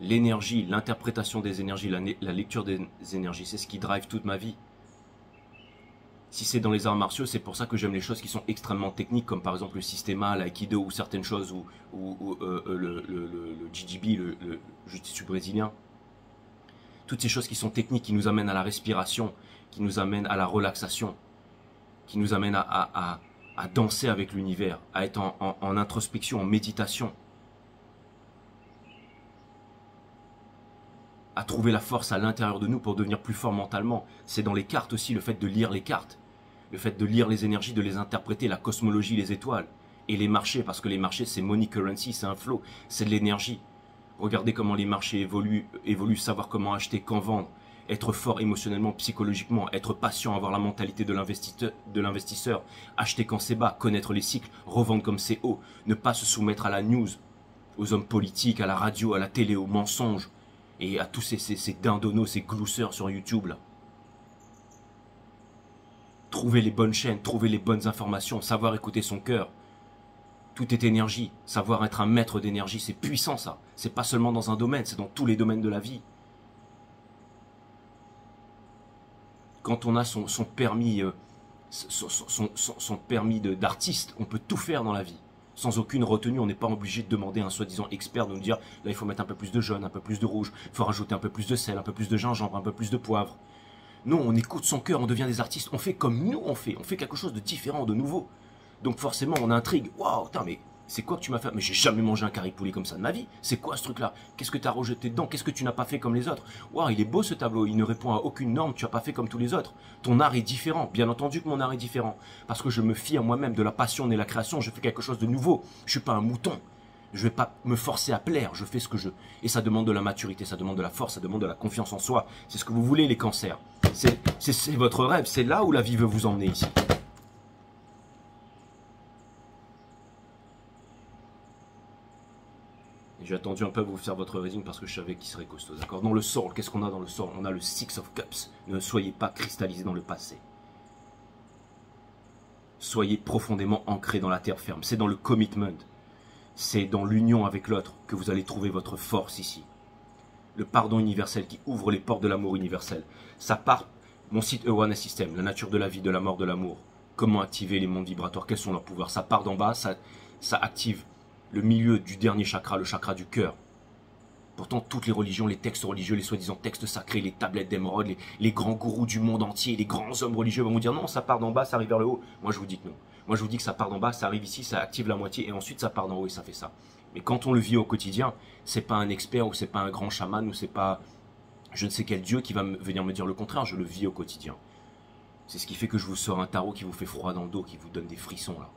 L'énergie, l'interprétation des énergies, la lecture des énergies, c'est ce qui drive toute ma vie. Si c'est dans les arts martiaux, c'est pour ça que j'aime les choses qui sont extrêmement techniques, comme par exemple le systema, l'aïkido ou certaines choses, ou le JJB, le jiu-jitsu brésilien. Toutes ces choses qui sont techniques, qui nous amènent à la respiration, qui nous amènent à la relaxation, qui nous amènent à danser avec l'univers, à être en introspection, en méditation, à trouver la force à l'intérieur de nous pour devenir plus fort mentalement. C'est dans les cartes aussi, le fait de lire les cartes, le fait de lire les énergies, de les interpréter, la cosmologie, les étoiles, et les marchés, parce que les marchés c'est money currency, c'est un flow, c'est de l'énergie. Regardez comment les marchés évoluent, savoir comment acheter, quand vendre, être fort émotionnellement, psychologiquement, être patient, avoir la mentalité de l'investisseur, acheter quand c'est bas, connaître les cycles, revendre comme c'est haut, ne pas se soumettre à la news, aux hommes politiques, à la radio, à la télé, aux mensonges, et à tous ces dindonos, ces glousseurs sur YouTube là. Trouver les bonnes chaînes, trouver les bonnes informations, savoir écouter son cœur. Tout est énergie. Savoir être un maître d'énergie, c'est puissant ça. C'est pas seulement dans un domaine, c'est dans tous les domaines de la vie. Quand on a son permis, son permis d'artiste, on peut tout faire dans la vie. Sans aucune retenue, on n'est pas obligé de demander à un soi-disant expert de nous dire là il faut mettre un peu plus de jaune, un peu plus de rouge, il faut rajouter un peu plus de sel, un peu plus de gingembre, un peu plus de poivre. Non, on écoute son cœur, on devient des artistes, on fait comme nous on fait quelque chose de différent, de nouveau. Donc forcément on intrigue, waouh, putain mais c'est quoi que tu m'as fait? Mais j'ai jamais mangé un curry poulet comme ça de ma vie, c'est quoi ce truc là? Qu'est-ce que tu as rejeté dedans? Qu'est-ce que tu n'as pas fait comme les autres? Waouh, il est beau ce tableau, il ne répond à aucune norme, tu n'as pas fait comme tous les autres. Ton art est différent, bien entendu que mon art est différent, parce que je me fie à moi-même, de la passion et la création, je fais quelque chose de nouveau, je suis pas un mouton. Je ne vais pas me forcer à plaire, je fais ce que je... Et ça demande de la maturité, ça demande de la force, ça demande de la confiance en soi. C'est ce que vous voulez les cancers. C'est votre rêve, c'est là où la vie veut vous emmener ici. J'ai attendu un peu à vous faire votre reading parce que je savais qu'il serait costaud. D'accord. Dans le soul, qu'est-ce qu'on a dans le soul? On a le Six of Cups. Ne soyez pas cristallisés dans le passé. Soyez profondément ancrés dans la terre ferme. C'est dans le commitment. C'est dans l'union avec l'autre que vous allez trouver votre force ici. Le pardon universel qui ouvre les portes de l'amour universel. Ça part, mon site Awareness System, la nature de la vie, de la mort, de l'amour. Comment activer les mondes vibratoires, quels sont leurs pouvoirs. Ça part d'en bas, ça active le milieu du dernier chakra, le chakra du cœur. Pourtant, toutes les religions, les textes religieux, les soi-disant textes sacrés, les tablettes d'émeraude, les grands gourous du monde entier, les grands hommes religieux vont vous dire non, ça part d'en bas, ça arrive vers le haut. Moi, je vous dis que non. Moi, je vous dis que ça part d'en bas, ça arrive ici, ça active la moitié, et ensuite ça part d'en haut et ça fait ça. Mais quand on le vit au quotidien, c'est pas un expert ou c'est pas un grand chaman ou c'est pas je ne sais quel dieu qui va venir me dire le contraire, je le vis au quotidien. C'est ce qui fait que je vous sors un tarot qui vous fait froid dans le dos, qui vous donne des frissons là.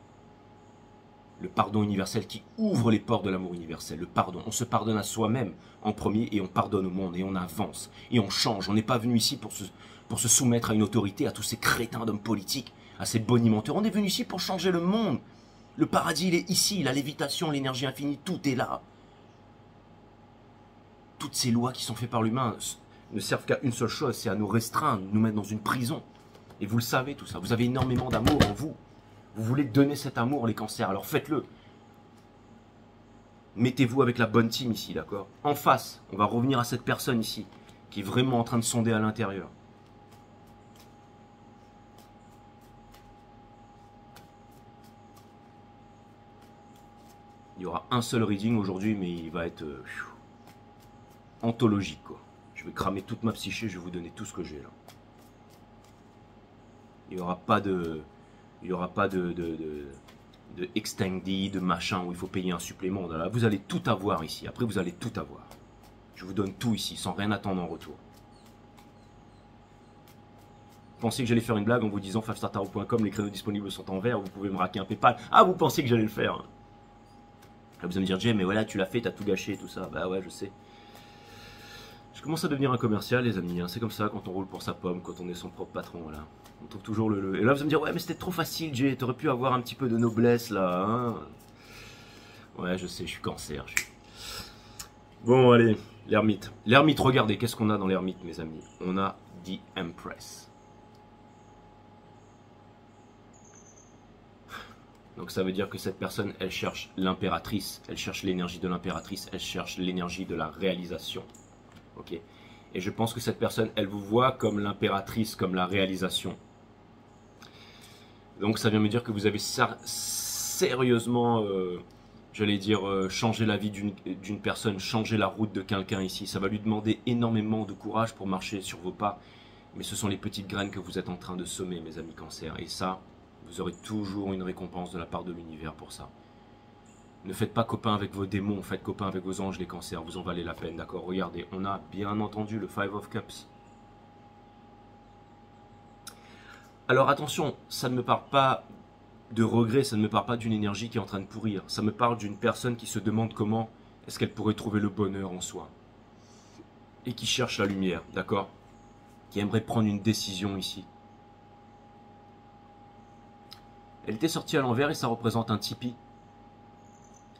Le pardon universel qui ouvre les portes de l'amour universel. Le pardon, on se pardonne à soi-même en premier et on pardonne au monde et on avance et on change. On n'est pas venu ici pour se soumettre à une autorité, à tous ces crétins d'hommes politiques, à ces bonimenteurs. On est venu ici pour changer le monde. Le paradis, il est ici, la lévitation, l'énergie infinie, tout est là. Toutes ces lois qui sont faites par l'humain ne servent qu'à une seule chose, c'est à nous restreindre, nous mettre dans une prison. Et vous le savez tout ça, vous avez énormément d'amour en vous. Vous voulez donner cet amour, les cancers, alors faites-le. Mettez-vous avec la bonne team ici, d'accord? En face, on va revenir à cette personne ici, qui est vraiment en train de sonder à l'intérieur. Il y aura un seul reading aujourd'hui, mais il va être anthologique, quoi. Je vais cramer toute ma psyché, je vais vous donner tout ce que j'ai là. Il n'y aura pas de... Il n'y aura pas de extended, de machin où il faut payer un supplément. Là, vous allez tout avoir ici. Après, vous allez tout avoir. Je vous donne tout ici, sans rien attendre en retour. Vous pensez que j'allais faire une blague en vous disant 5startarot.com, les créneaux disponibles sont en vert, vous pouvez me raquer un PayPal. Ah, vous pensez que j'allais le faire? Là, vous allez me dire, Jay, mais voilà, tu l'as fait, t'as tout gâché, tout ça. Bah ouais, je sais. Je commence à devenir un commercial, les amis. Hein. C'est comme ça quand on roule pour sa pomme, quand on est son propre patron. Voilà. On trouve toujours le... Et là, vous allez me dire, ouais, mais c'était trop facile, Jay. T'aurais pu avoir un petit peu de noblesse, là. Hein. Ouais, je sais, je suis cancer. Bon, allez, l'ermite. L'ermite, regardez, qu'est-ce qu'on a dans l'ermite, mes amis? On a The Empress. Donc ça veut dire que cette personne, elle cherche l'impératrice. Elle cherche l'énergie de l'impératrice. Elle cherche l'énergie de la réalisation. Ok. Et je pense que cette personne, elle vous voit comme l'impératrice, comme la réalisation. Donc ça vient me dire que vous avez sérieusement, j'allais dire, changé la vie d'une personne, changé la route de quelqu'un ici. Ça va lui demander énormément de courage pour marcher sur vos pas. Mais ce sont les petites graines que vous êtes en train de semer, mes amis cancer. Et ça, vous aurez toujours une récompense de la part de l'univers pour ça. Ne faites pas copain avec vos démons, faites copain avec vos anges, les cancers, vous en valez la peine, d'accord? Regardez, on a bien entendu le Five of Cups. Alors attention, ça ne me parle pas de regret, ça ne me parle pas d'une énergie qui est en train de pourrir. Ça me parle d'une personne qui se demande comment est-ce qu'elle pourrait trouver le bonheur en soi. Et qui cherche la lumière, d'accord? Qui aimerait prendre une décision ici. Elle était sortie à l'envers et ça représente un tipi.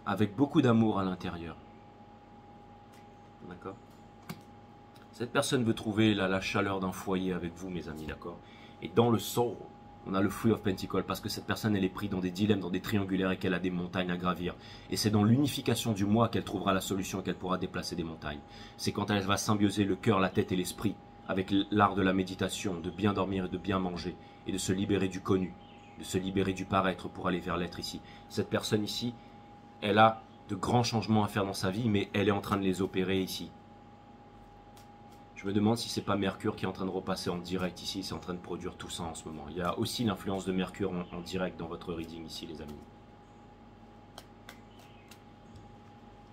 Avec beaucoup d'amour à l'intérieur. D'accord? Cette personne veut trouver la chaleur d'un foyer avec vous, mes amis, d'accord? Et dans le soul, on a le Three of Pentacles, parce que cette personne, elle est prise dans des dilemmes, dans des triangulaires et qu'elle a des montagnes à gravir. Et c'est dans l'unification du moi qu'elle trouvera la solution et qu'elle pourra déplacer des montagnes. C'est quand elle va symbioser le cœur, la tête et l'esprit avec l'art de la méditation, de bien dormir et de bien manger, et de se libérer du connu, de se libérer du paraître pour aller vers l'être ici. Cette personne ici, elle a de grands changements à faire dans sa vie, mais elle est en train de les opérer ici. Je me demande si c'est pas Mercure qui est en train de repasser en direct ici, c'est en train de produire tout ça en ce moment. Il y a aussi l'influence de Mercure en direct dans votre reading ici, les amis.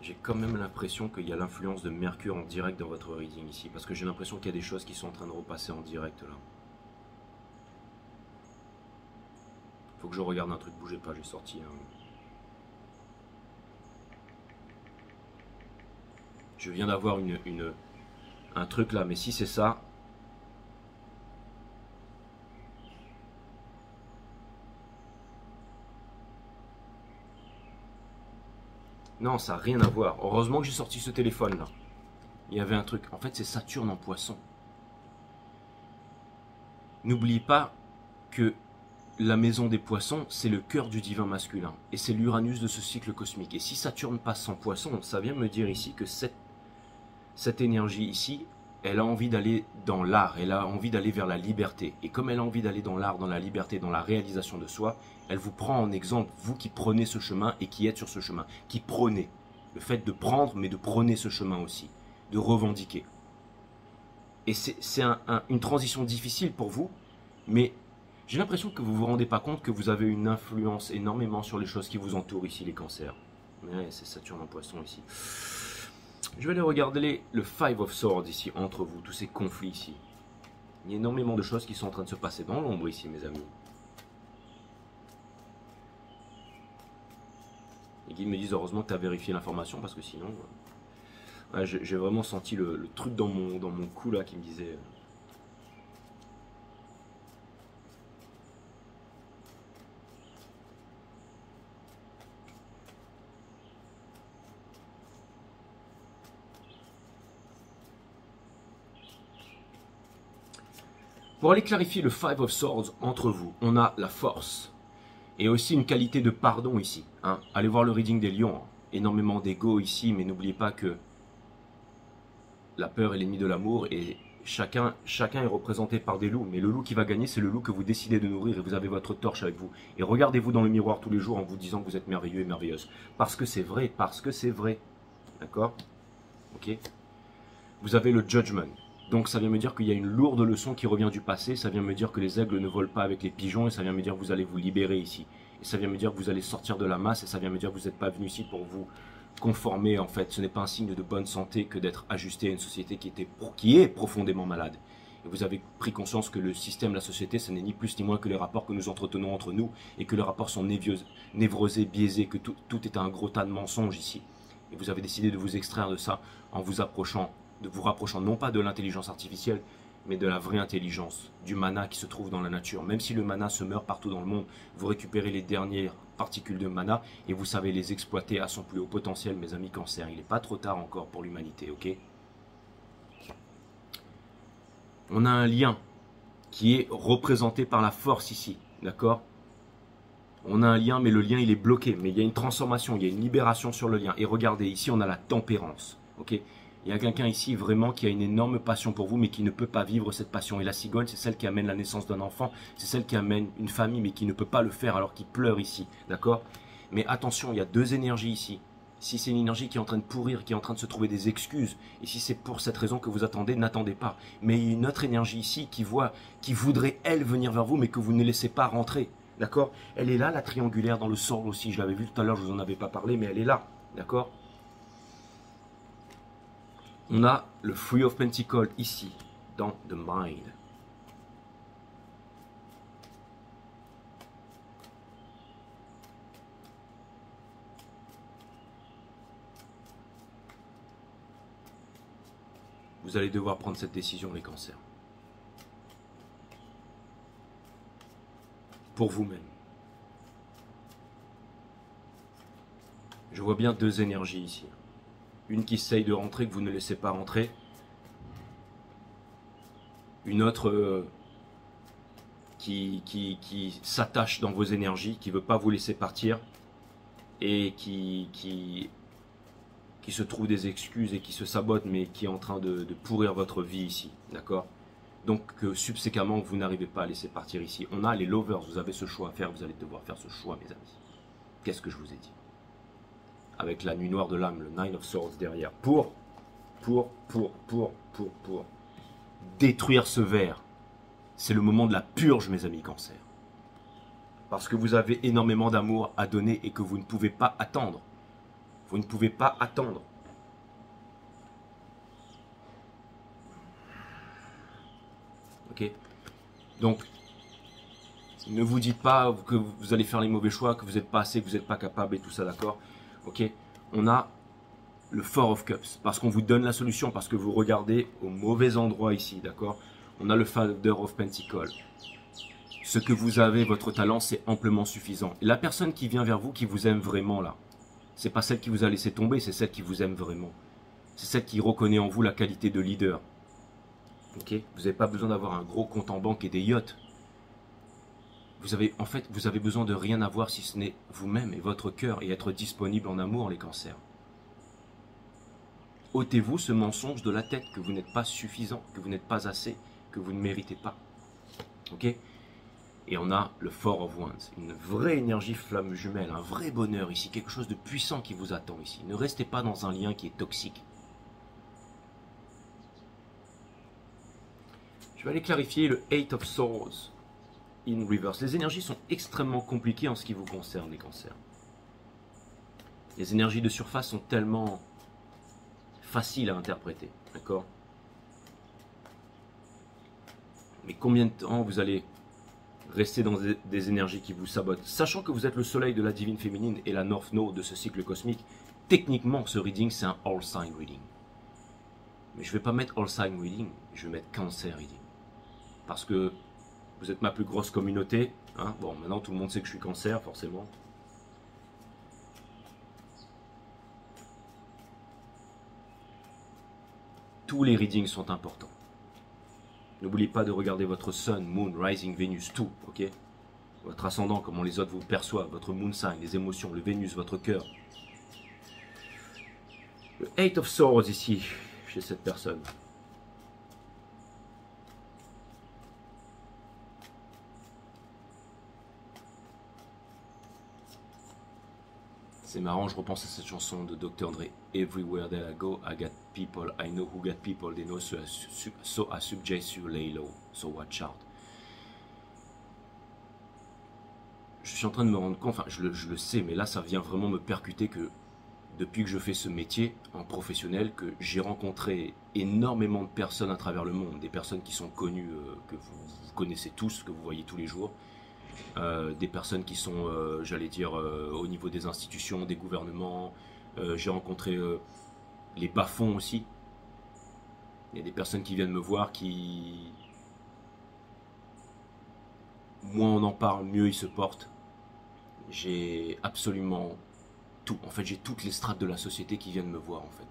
J'ai quand même l'impression qu'il y a l'influence de Mercure en direct dans votre reading ici, parce que j'ai l'impression qu'il y a des choses qui sont en train de repasser en direct là. Faut que je regarde un truc, bougez pas, j'ai sorti un... Je viens d'avoir un truc là, mais si c'est ça... Non, ça n'a rien à voir. Heureusement que j'ai sorti ce téléphone là. Il y avait un truc. En fait, c'est Saturne en Poisson. N'oublie pas que la maison des poissons, c'est le cœur du divin masculin. Et c'est l'Uranus de ce cycle cosmique. Et si Saturne passe en Poisson, ça vient me dire ici que cette énergie ici, elle a envie d'aller dans l'art, elle a envie d'aller vers la liberté. Et comme elle a envie d'aller dans l'art, dans la liberté, dans la réalisation de soi, elle vous prend en exemple, vous qui prenez ce chemin et qui êtes sur ce chemin, qui prenez. Le fait de prendre, mais de prôner ce chemin aussi, de revendiquer. Et c'est une transition difficile pour vous, mais j'ai l'impression que vous ne vous rendez pas compte que vous avez une influence énormément sur les choses qui vous entourent ici, les cancers. Ouais, c'est Saturne en poisson ici. Je vais aller regarder le Five of Swords ici, entre vous, tous ces conflits ici. Il y a énormément de choses qui sont en train de se passer dans l'ombre ici, mes amis. Les guides me disent heureusement que tu as vérifié l'information, parce que sinon... Ouais, j'ai vraiment senti le truc dans mon cou là qui me disait... Pour aller clarifier le Five of Swords entre vous, on a la force et aussi une qualité de pardon ici. Hein. Allez voir le reading des lions. Hein. Énormément d'ego ici, mais n'oubliez pas que la peur est l'ennemi de l'amour et chacun est représenté par des loups. Mais le loup qui va gagner, c'est le loup que vous décidez de nourrir et vous avez votre torche avec vous. Et regardez-vous dans le miroir tous les jours en vous disant que vous êtes merveilleux et merveilleuse. Parce que c'est vrai, parce que c'est vrai. D'accord? Ok? Vous avez le Judgment. Donc ça vient me dire qu'il y a une lourde leçon qui revient du passé, ça vient me dire que les aigles ne volent pas avec les pigeons, et ça vient me dire que vous allez vous libérer ici. Et ça vient me dire que vous allez sortir de la masse, et ça vient me dire que vous n'êtes pas venu ici pour vous conformer en fait. Ce n'est pas un signe de bonne santé que d'être ajusté à une société qui est profondément malade. Et vous avez pris conscience que le système, la société, ce n'est ni plus ni moins que les rapports que nous entretenons entre nous, et que les rapports sont névrosés, biaisés, que tout est un gros tas de mensonges ici. Et vous avez décidé de vous extraire de ça en vous approchant non pas de l'intelligence artificielle, mais de la vraie intelligence, du mana qui se trouve dans la nature. Même si le mana se meurt partout dans le monde, vous récupérez les dernières particules de mana et vous savez les exploiter à son plus haut potentiel, mes amis Cancer. Il n'est pas trop tard encore pour l'humanité, ok? On a un lien qui est représenté par la force ici, d'accord? On a un lien, mais le lien il est bloqué, mais il y a une transformation, il y a une libération sur le lien. Et regardez, ici on a la tempérance, ok? Il y a quelqu'un ici vraiment qui a une énorme passion pour vous, mais qui ne peut pas vivre cette passion. Et la cigogne, c'est celle qui amène la naissance d'un enfant, c'est celle qui amène une famille, mais qui ne peut pas le faire alors qu'il pleure ici, d'accord? Mais attention, il y a deux énergies ici. Si c'est une énergie qui est en train de pourrir, qui est en train de se trouver des excuses, et si c'est pour cette raison que vous attendez, n'attendez pas. Mais il y a une autre énergie ici qui voudrait, elle, venir vers vous, mais que vous ne laissez pas rentrer, d'accord? Elle est là, la triangulaire dans le sort aussi, je l'avais vu tout à l'heure, je vous en avais pas parlé, mais elle est là, d'accord? On a le Three of Pentacles ici, dans The Mind. Vous allez devoir prendre cette décision, les cancers. Pour vous-même. Je vois bien deux énergies ici. Une qui essaye de rentrer, que vous ne laissez pas rentrer. Une autre qui s'attache dans vos énergies, qui ne veut pas vous laisser partir. Et qui se trouve des excuses et qui se sabote, mais qui est en train de pourrir votre vie ici. D'accord? Donc, subséquemment, vous n'arrivez pas à laisser partir ici. On a les lovers, vous avez ce choix à faire, vous allez devoir faire ce choix, mes amis. Qu'est-ce que je vous ai dit? Avec la nuit noire de l'âme, le Nine of Swords derrière, pour détruire ce verre. C'est le moment de la purge, mes amis Cancer. Parce que vous avez énormément d'amour à donner et que vous ne pouvez pas attendre. Vous ne pouvez pas attendre. Ok? Donc, ne vous dites pas que vous allez faire les mauvais choix, que vous n'êtes pas assez, que vous n'êtes pas capable et tout ça, d'accord? Ok, on a le Four of Cups, parce qu'on vous donne la solution, parce que vous regardez au mauvais endroit ici, d'accord? On a le Father of Pentacles. Ce que vous avez, votre talent, c'est amplement suffisant. Et la personne qui vient vers vous, qui vous aime vraiment là, c'est pas celle qui vous a laissé tomber, c'est celle qui vous aime vraiment. C'est celle qui reconnaît en vous la qualité de leader. Ok, vous n'avez pas besoin d'avoir un gros compte en banque et des yachts. En fait, vous avez besoin de rien avoir si ce n'est vous-même et votre cœur et être disponible en amour, les cancers. Ôtez-vous ce mensonge de la tête que vous n'êtes pas suffisant, que vous n'êtes pas assez, que vous ne méritez pas. Ok? Et on a le Four of Wands, une vraie énergie flamme jumelle, un vrai bonheur ici, quelque chose de puissant qui vous attend ici. Ne restez pas dans un lien qui est toxique. Je vais aller clarifier le Eight of Swords in reverse. Les énergies sont extrêmement compliquées en ce qui vous concerne, les cancers. Les énergies de surface sont tellement faciles à interpréter, d'accord? Mais combien de temps vous allez rester dans des énergies qui vous sabotent? Sachant que vous êtes le soleil de la divine féminine et la North Node de ce cycle cosmique, techniquement, ce reading, c'est un All Sign Reading. Mais je ne vais pas mettre All Sign Reading, je vais mettre Cancer Reading. Parce que vous êtes ma plus grosse communauté. Hein? Bon, maintenant, tout le monde sait que je suis Cancer, forcément. Tous les readings sont importants. N'oubliez pas de regarder votre Sun, Moon, Rising, Vénus, tout, ok? Votre ascendant, comment les autres vous perçoivent, votre Moon Sign, les émotions, le Vénus, votre cœur. Le Eight of Swords ici, chez cette personne. C'est marrant, je repense à cette chanson de Dr. Dre. Everywhere that I go, I got people. I know who got people. They know, so I suggest you lay low. So watch out. Je suis en train de me rendre compte, enfin je le sais, mais là ça vient vraiment me percuter que depuis que je fais ce métier en professionnel, que j'ai rencontré énormément de personnes à travers le monde. Des personnes qui sont connues, que vous connaissez tous, que vous voyez tous les jours. Des personnes qui sont, j'allais dire, au niveau des institutions, des gouvernements. J'ai rencontré les bas-fonds aussi. Il y a des personnes qui viennent me voir qui... Moins on en parle, mieux ils se portent. J'ai absolument tout. En fait, j'ai toutes les strates de la société qui viennent me voir, en fait.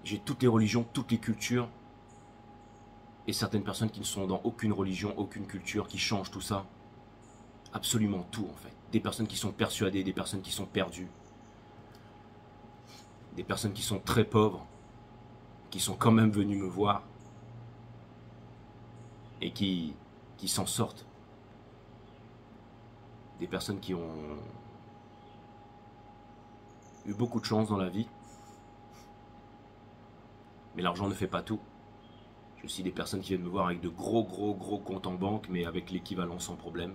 J'ai toutes les religions, toutes les cultures. Et certaines personnes qui ne sont dans aucune religion, aucune culture, qui changent tout ça. Absolument tout, en fait. Des personnes qui sont persuadées, des personnes qui sont perdues. Des personnes qui sont très pauvres, qui sont quand même venues me voir. Et qui s'en sortent. Des personnes qui ont eu beaucoup de chance dans la vie. Mais l'argent ne fait pas tout. J'ai aussi des personnes qui viennent me voir avec de gros comptes en banque, mais avec l'équivalent sans problème.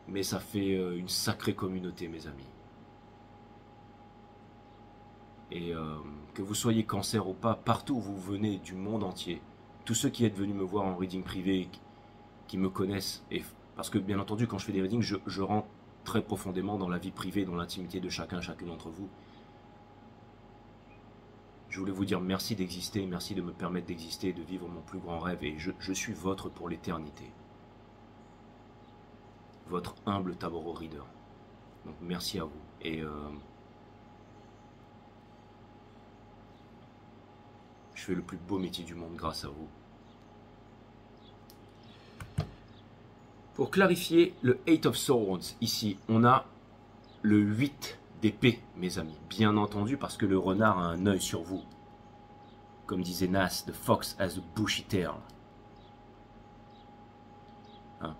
Mais ça fait une sacrée communauté, mes amis. Et que vous soyez Cancer ou pas, partout où vous venez du monde entier, tous ceux qui êtes venus me voir en reading privé, qui me connaissent, et parce que bien entendu quand je fais des readings, je rentre très profondément dans la vie privée, dans l'intimité de chacune d'entre vous. Je voulais vous dire merci d'exister, merci de me permettre d'exister, de vivre mon plus grand rêve, et je suis votre pour l'éternité. Votre humble tarot reader. Donc merci à vous. Et je fais le plus beau métier du monde grâce à vous. Pour clarifier le Eight of Swords, ici, on a le 8 d'épée, mes amis. Bien entendu, parce que le renard a un œil sur vous. Comme disait Nas, the fox has a bushy tail. Hein?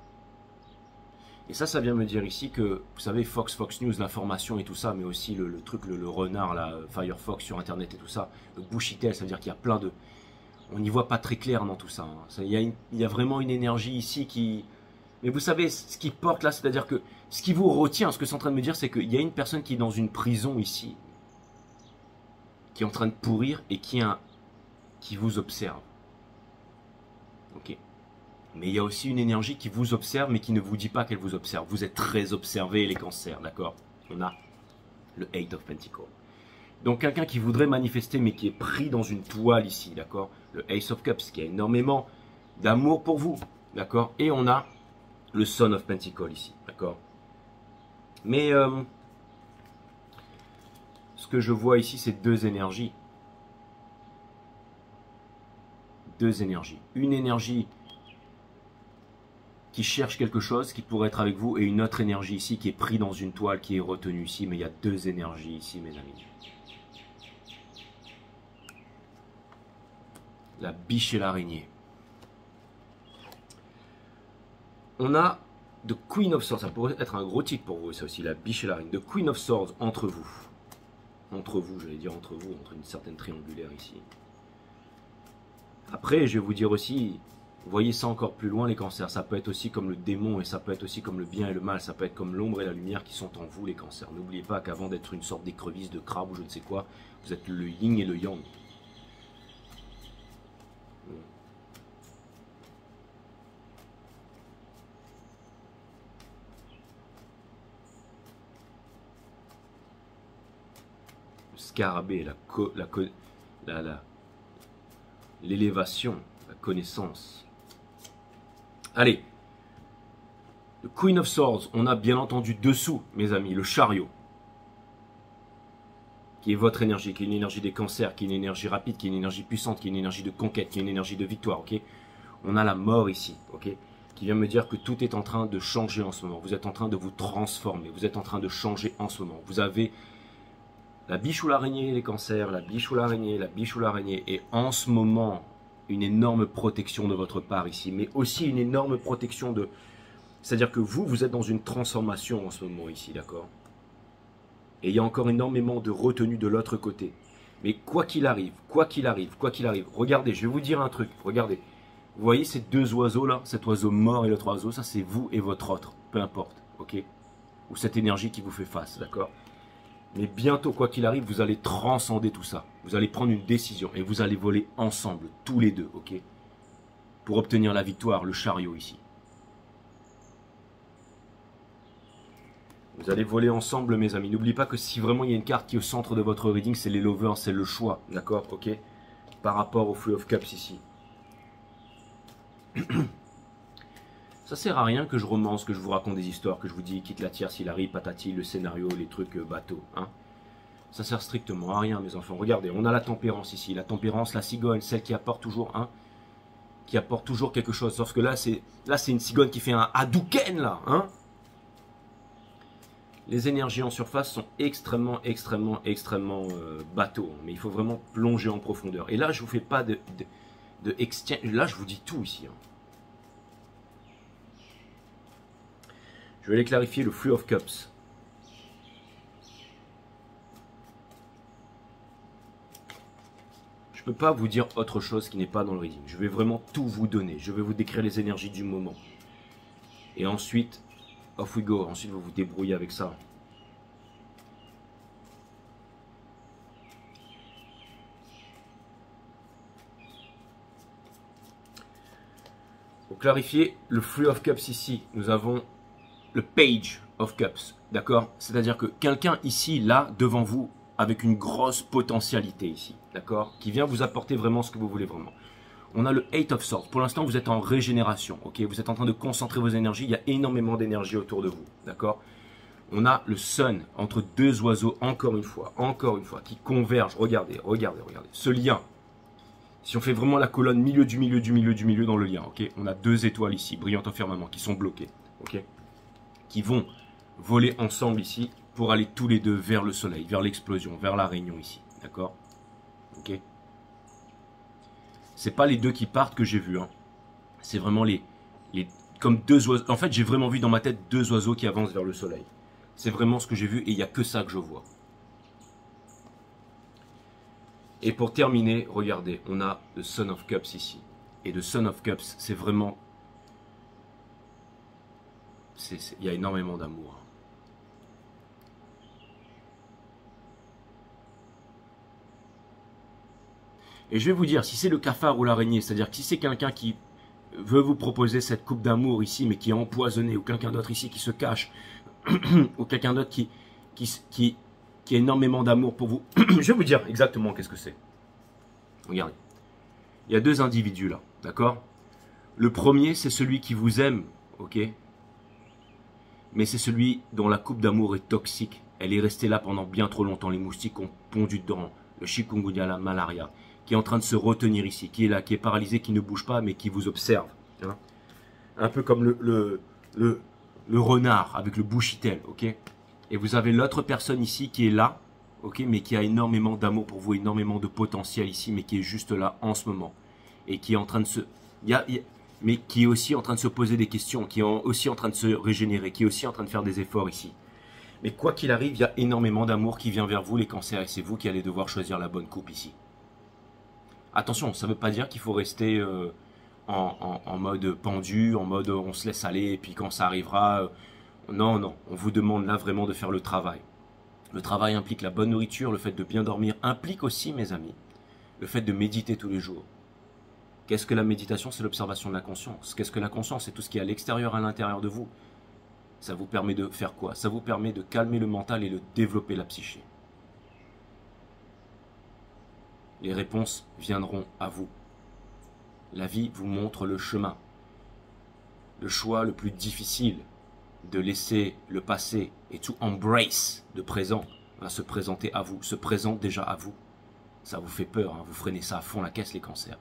Et ça vient me dire ici que, vous savez, Fox News, l'information et tout ça, mais aussi le truc, le renard, là, Firefox sur Internet et tout ça, le bushy tail, ça veut dire qu'il y a plein de... On n'y voit pas très clair dans tout ça. Hein. Il y a vraiment une énergie ici qui... Mais vous savez, ce qui porte là, c'est-à-dire que ce qui vous retient, ce que c'est en train de me dire, c'est qu'il y a une personne qui est dans une prison ici, qui est en train de pourrir et qui vous observe. Ok. Mais il y a aussi une énergie qui vous observe, mais qui ne vous dit pas qu'elle vous observe. Vous êtes très observés, les cancers, d'accord? On a le Eight of Pentacles. Donc quelqu'un qui voudrait manifester, mais qui est pris dans une toile ici, d'accord? Le Ace of Cups, qui a énormément d'amour pour vous, d'accord? Et on a le Son of Pentacles ici, d'accord? Mais ce que je vois ici, c'est deux énergies. Deux énergies. Une énergie qui cherche quelque chose, qui pourrait être avec vous, et une autre énergie ici qui est prise dans une toile, qui est retenue ici. Mais il y a deux énergies ici, mes amis. La biche et l'araignée. On a The Queen of Swords, ça pourrait être un gros titre pour vous, ça aussi, la biche et l'araignée. The Queen of Swords, entre vous. Entre vous, j'allais dire entre vous, entre une certaine triangulaire ici. Après, je vais vous dire aussi, Voyez ça encore plus loin les cancers, ça peut être aussi comme le démon et ça peut être aussi comme le bien et le mal, ça peut être comme l'ombre et la lumière qui sont en vous les cancers. N'oubliez pas qu'avant d'être une sorte d'écrevisse, de crabe ou je ne sais quoi, vous êtes le yin et le yang. Le scarabée, l'élévation, la connaissance. Allez, le Queen of Swords, on a bien entendu dessous, mes amis, le chariot. Qui est votre énergie, qui est une énergie des cancers, qui est une énergie rapide, qui est une énergie puissante, qui est une énergie de conquête, qui est une énergie de victoire, ok? On a la mort ici, ok? Qui vient me dire que tout est en train de changer en ce moment. Vous êtes en train de vous transformer, vous êtes en train de changer en ce moment. Vous avez la biche ou l'araignée, les cancers, la biche ou l'araignée, la biche ou l'araignée. Et en ce moment, une énorme protection de votre part ici, mais aussi une énorme protection de... C'est-à-dire que vous êtes dans une transformation en ce moment ici, d'accord? Et il y a encore énormément de retenue de l'autre côté. Mais quoi qu'il arrive, quoi qu'il arrive, quoi qu'il arrive, regardez, je vais vous dire un truc, regardez. Vous voyez ces deux oiseaux là, cet oiseau mort et l'autre oiseau, ça c'est vous et votre autre, peu importe, ok? Ou cette énergie qui vous fait face, d'accord? Mais bientôt, quoi qu'il arrive, vous allez transcender tout ça. Vous allez prendre une décision et vous allez voler ensemble, tous les deux, ok? Pour obtenir la victoire, le chariot ici. Vous allez voler ensemble, mes amis. N'oubliez pas que si vraiment il y a une carte qui est au centre de votre reading, c'est les lovers, c'est le choix, d'accord, ok? Par rapport au Three of Cups ici. Ça sert à rien que je romance, que je vous raconte des histoires, que je vous dis quitte la tierce, il arrive, patati, le scénario, les trucs bateaux, hein? Ça sert strictement à rien, mes enfants. Regardez, on a la tempérance ici. La tempérance, la cigogne, celle qui apporte toujours qui apporte toujours quelque chose. Sauf que là, c'est une cigogne qui fait un Hadouken, là, hein? Les énergies en surface sont extrêmement bateaux. Mais il faut vraiment plonger en profondeur. Et là, je vous fais pas de exchange. Là, je vous dis tout ici. Hein. Je vais aller clarifier le Three of Cups. Je ne peux pas vous dire autre chose qui n'est pas dans le reading. Je vais vraiment tout vous donner. Je vais vous décrire les énergies du moment. Et ensuite, off we go. Ensuite, vous vous débrouillez avec ça. Pour clarifier, le Three of Cups ici, nous avons le Page of Cups. D'accord? C'est-à-dire que quelqu'un ici, là, devant vous, avec une grosse potentialité ici. D'accord? Qui vient vous apporter vraiment ce que vous voulez vraiment. On a le Eight of Swords. Pour l'instant, vous êtes en régénération. Ok, vous êtes en train de concentrer vos énergies. Il y a énormément d'énergie autour de vous. D'accord? On a le Sun entre deux oiseaux, encore une fois, qui convergent. Regardez, regardez, regardez. Ce lien. Si on fait vraiment la colonne milieu du milieu du milieu du milieu dans le lien. Ok, on a deux étoiles ici, brillantes au firmament, qui sont bloquées. Ok, qui vont voler ensemble ici pour aller tous les deux vers le soleil, vers l'explosion, vers la réunion ici. D'accord? Ok. C'est pas les deux qui partent que j'ai vu, hein. C'est vraiment comme deux oiseaux. En fait, j'ai vraiment vu dans ma tête deux oiseaux qui avancent vers le soleil. C'est vraiment ce que j'ai vu et il n'y a que ça que je vois. Et pour terminer, regardez, on a le Son of Cups ici. Et le Son of Cups, c'est vraiment... Il y a énormément d'amour. Et je vais vous dire, si c'est le cafard ou l'araignée, c'est-à-dire que si c'est quelqu'un qui veut vous proposer cette coupe d'amour ici, mais qui est empoisonné, ou quelqu'un d'autre ici qui se cache, ou quelqu'un d'autre qui a énormément d'amour pour vous, je vais vous dire exactement qu'est-ce que c'est. Regardez, il y a deux individus là, d'accord? Le premier, c'est celui qui vous aime, ok? Mais c'est celui dont la coupe d'amour est toxique. Elle est restée là pendant bien trop longtemps. Les moustiques ont pondu dedans. Le chikungunya, la malaria, qui est en train de se retenir ici, qui est là, qui est paralysé, qui ne bouge pas, mais qui vous observe. Hein, un peu comme le renard avec le bushitel, ok? Et vous avez l'autre personne ici qui est là, ok? Mais qui a énormément d'amour pour vous, énormément de potentiel ici, mais qui est juste là en ce moment. Et qui est en train de se... mais qui est aussi en train de se poser des questions, qui est aussi en train de se régénérer, qui est aussi en train de faire des efforts ici. Mais quoi qu'il arrive, il y a énormément d'amour qui vient vers vous, les cancers, et c'est vous qui allez devoir choisir la bonne coupe ici. Attention, ça ne veut pas dire qu'il faut rester en mode pendu, en mode on se laisse aller et puis quand ça arrivera, non, non, on vous demande là vraiment de faire le travail. Le travail implique la bonne nourriture, le fait de bien dormir implique aussi, mes amis, le fait de méditer tous les jours. Qu'est-ce que la méditation? C'est l'observation de la conscience. Qu'est-ce que la conscience? C'est tout ce qui est à l'extérieur, à l'intérieur de vous. Ça vous permet de faire quoi? Ça vous permet de calmer le mental et de développer la psyché. Les réponses viendront à vous. La vie vous montre le chemin. Le choix le plus difficile de laisser le passé et to embrace le présent va se présenter à vous, se présente déjà à vous. Ça vous fait peur, hein, vous freinez ça à fond la caisse les cancers.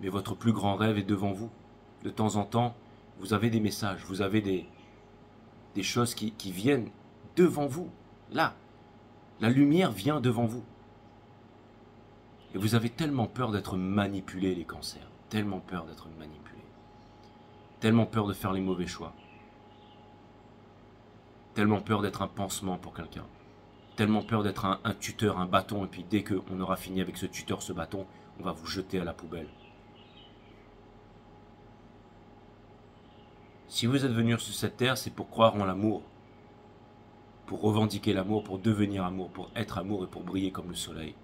Mais votre plus grand rêve est devant vous. De temps en temps, vous avez des messages, vous avez des choses qui viennent devant vous. Là, la lumière vient devant vous. Et vous avez tellement peur d'être manipulé, les cancers. Tellement peur d'être manipulé. Tellement peur de faire les mauvais choix. Tellement peur d'être un pansement pour quelqu'un. Tellement peur d'être un tuteur, un bâton. Et puis dès qu'on aura fini avec ce tuteur, ce bâton, on va vous jeter à la poubelle. Si vous êtes venu sur cette terre, c'est pour croire en l'amour. Pour revendiquer l'amour, pour devenir amour, pour être amour et pour briller comme le soleil.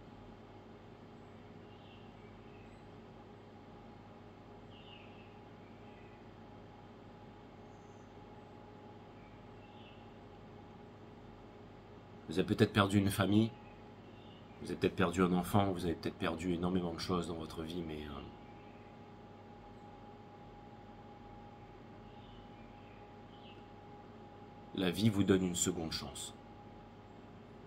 Vous avez peut-être perdu une famille, vous avez peut-être perdu un enfant, vous avez peut-être perdu énormément de choses dans votre vie, mais la vie vous donne une seconde chance.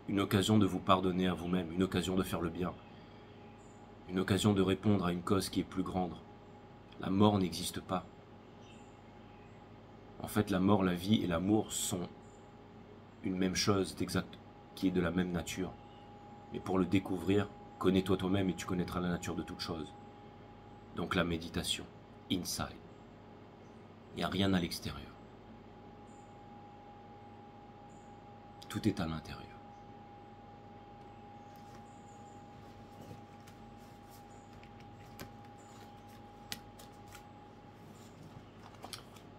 Une occasion de vous pardonner à vous-même, une occasion de faire le bien, une occasion de répondre à une cause qui est plus grande. La mort n'existe pas. En fait, la mort, la vie et l'amour sont une même chose d'exact, qui est de la même nature. Mais pour le découvrir, connais-toi toi-même et tu connaîtras la nature de toute chose. Donc la méditation, inside. Il n'y a rien à l'extérieur. Tout est à l'intérieur.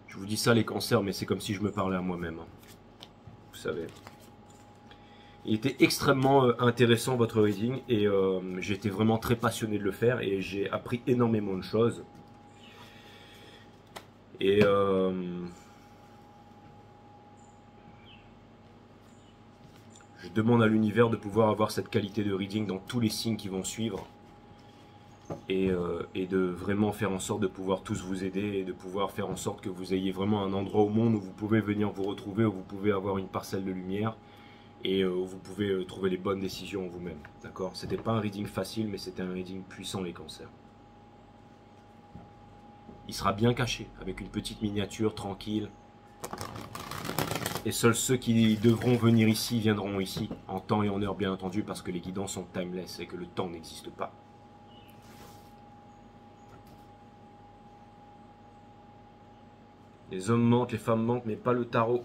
Je vous dis ça les cancers, mais c'est comme si je me parlais à moi-même. Vous savez. Il était extrêmement intéressant votre reading et j'ai été vraiment très passionné de le faire et j'ai appris énormément de choses. Et je demande à l'univers de pouvoir avoir cette qualité de reading dans tous les signes qui vont suivre et de vraiment faire en sorte de pouvoir tous vous aider et de pouvoir faire en sorte que vous ayez vraiment un endroit au monde où vous pouvez venir vous retrouver, où vous pouvez avoir une parcelle de lumière et où vous pouvez trouver les bonnes décisions vous-même. D'accord? C'était pas un reading facile, mais c'était un reading puissant, les cancers. Il sera bien caché, avec une petite miniature tranquille. Et seuls ceux qui devront venir ici viendront ici, en temps et en heure bien entendu, parce que les guidants sont timeless et que le temps n'existe pas. Les hommes mentent, les femmes mentent, mais pas le tarot.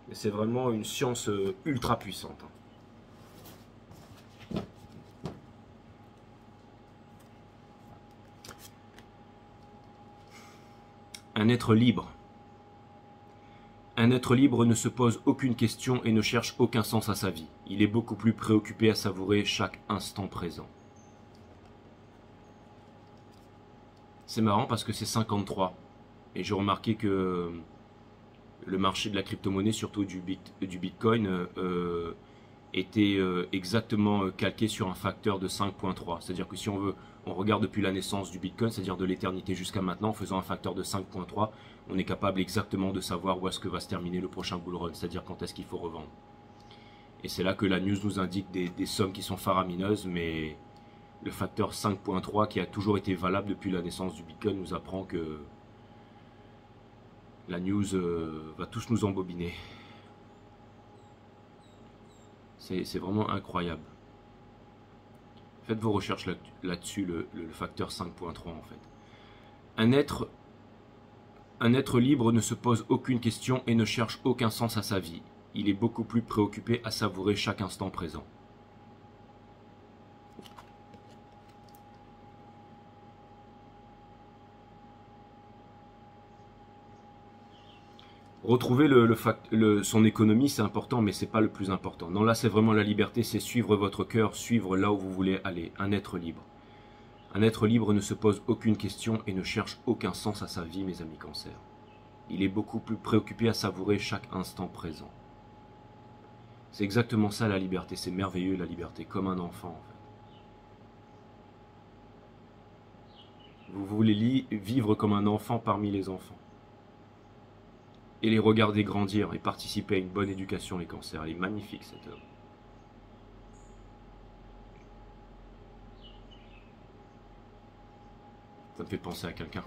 Mais c'est vraiment une science ultra puissante. Un être libre. Un être libre ne se pose aucune question et ne cherche aucun sens à sa vie. Il est beaucoup plus préoccupé à savourer chaque instant présent. C'est marrant parce que c'est 53. Et j'ai remarqué que le marché de la crypto-monnaie, surtout du Bitcoin, était exactement calqué sur un facteur de 5.3. C'est-à-dire que si on regarde depuis la naissance du Bitcoin, c'est-à-dire de l'éternité jusqu'à maintenant, en faisant un facteur de 5.3, on est capable exactement de savoir où est-ce que va se terminer le prochain bull run, c'est-à-dire quand est-ce qu'il faut revendre. Et c'est là que la news nous indique des sommes qui sont faramineuses, mais le facteur 5.3 qui a toujours été valable depuis la naissance du Bitcoin nous apprend que la news va tous nous embobiner. C'est vraiment incroyable. Faites vos recherches là-dessus, le facteur 5.3 en fait. Un être libre ne se pose aucune question et ne cherche aucun sens à sa vie. Il est beaucoup plus préoccupé à savourer chaque instant présent. Retrouver son économie, c'est important, mais c'est pas le plus important. Non, là, c'est vraiment la liberté, c'est suivre votre cœur, suivre là où vous voulez aller. Un être libre. Un être libre ne se pose aucune question et ne cherche aucun sens à sa vie, mes amis Cancer. Il est beaucoup plus préoccupé à savourer chaque instant présent. C'est exactement ça la liberté, c'est merveilleux la liberté, comme un enfant en fait. Vous voulez vivre comme un enfant parmi les enfants. Et les regarder grandir et participer à une bonne éducation, les Cancers. Elle est magnifique cette œuvre. Ça me fait penser à quelqu'un.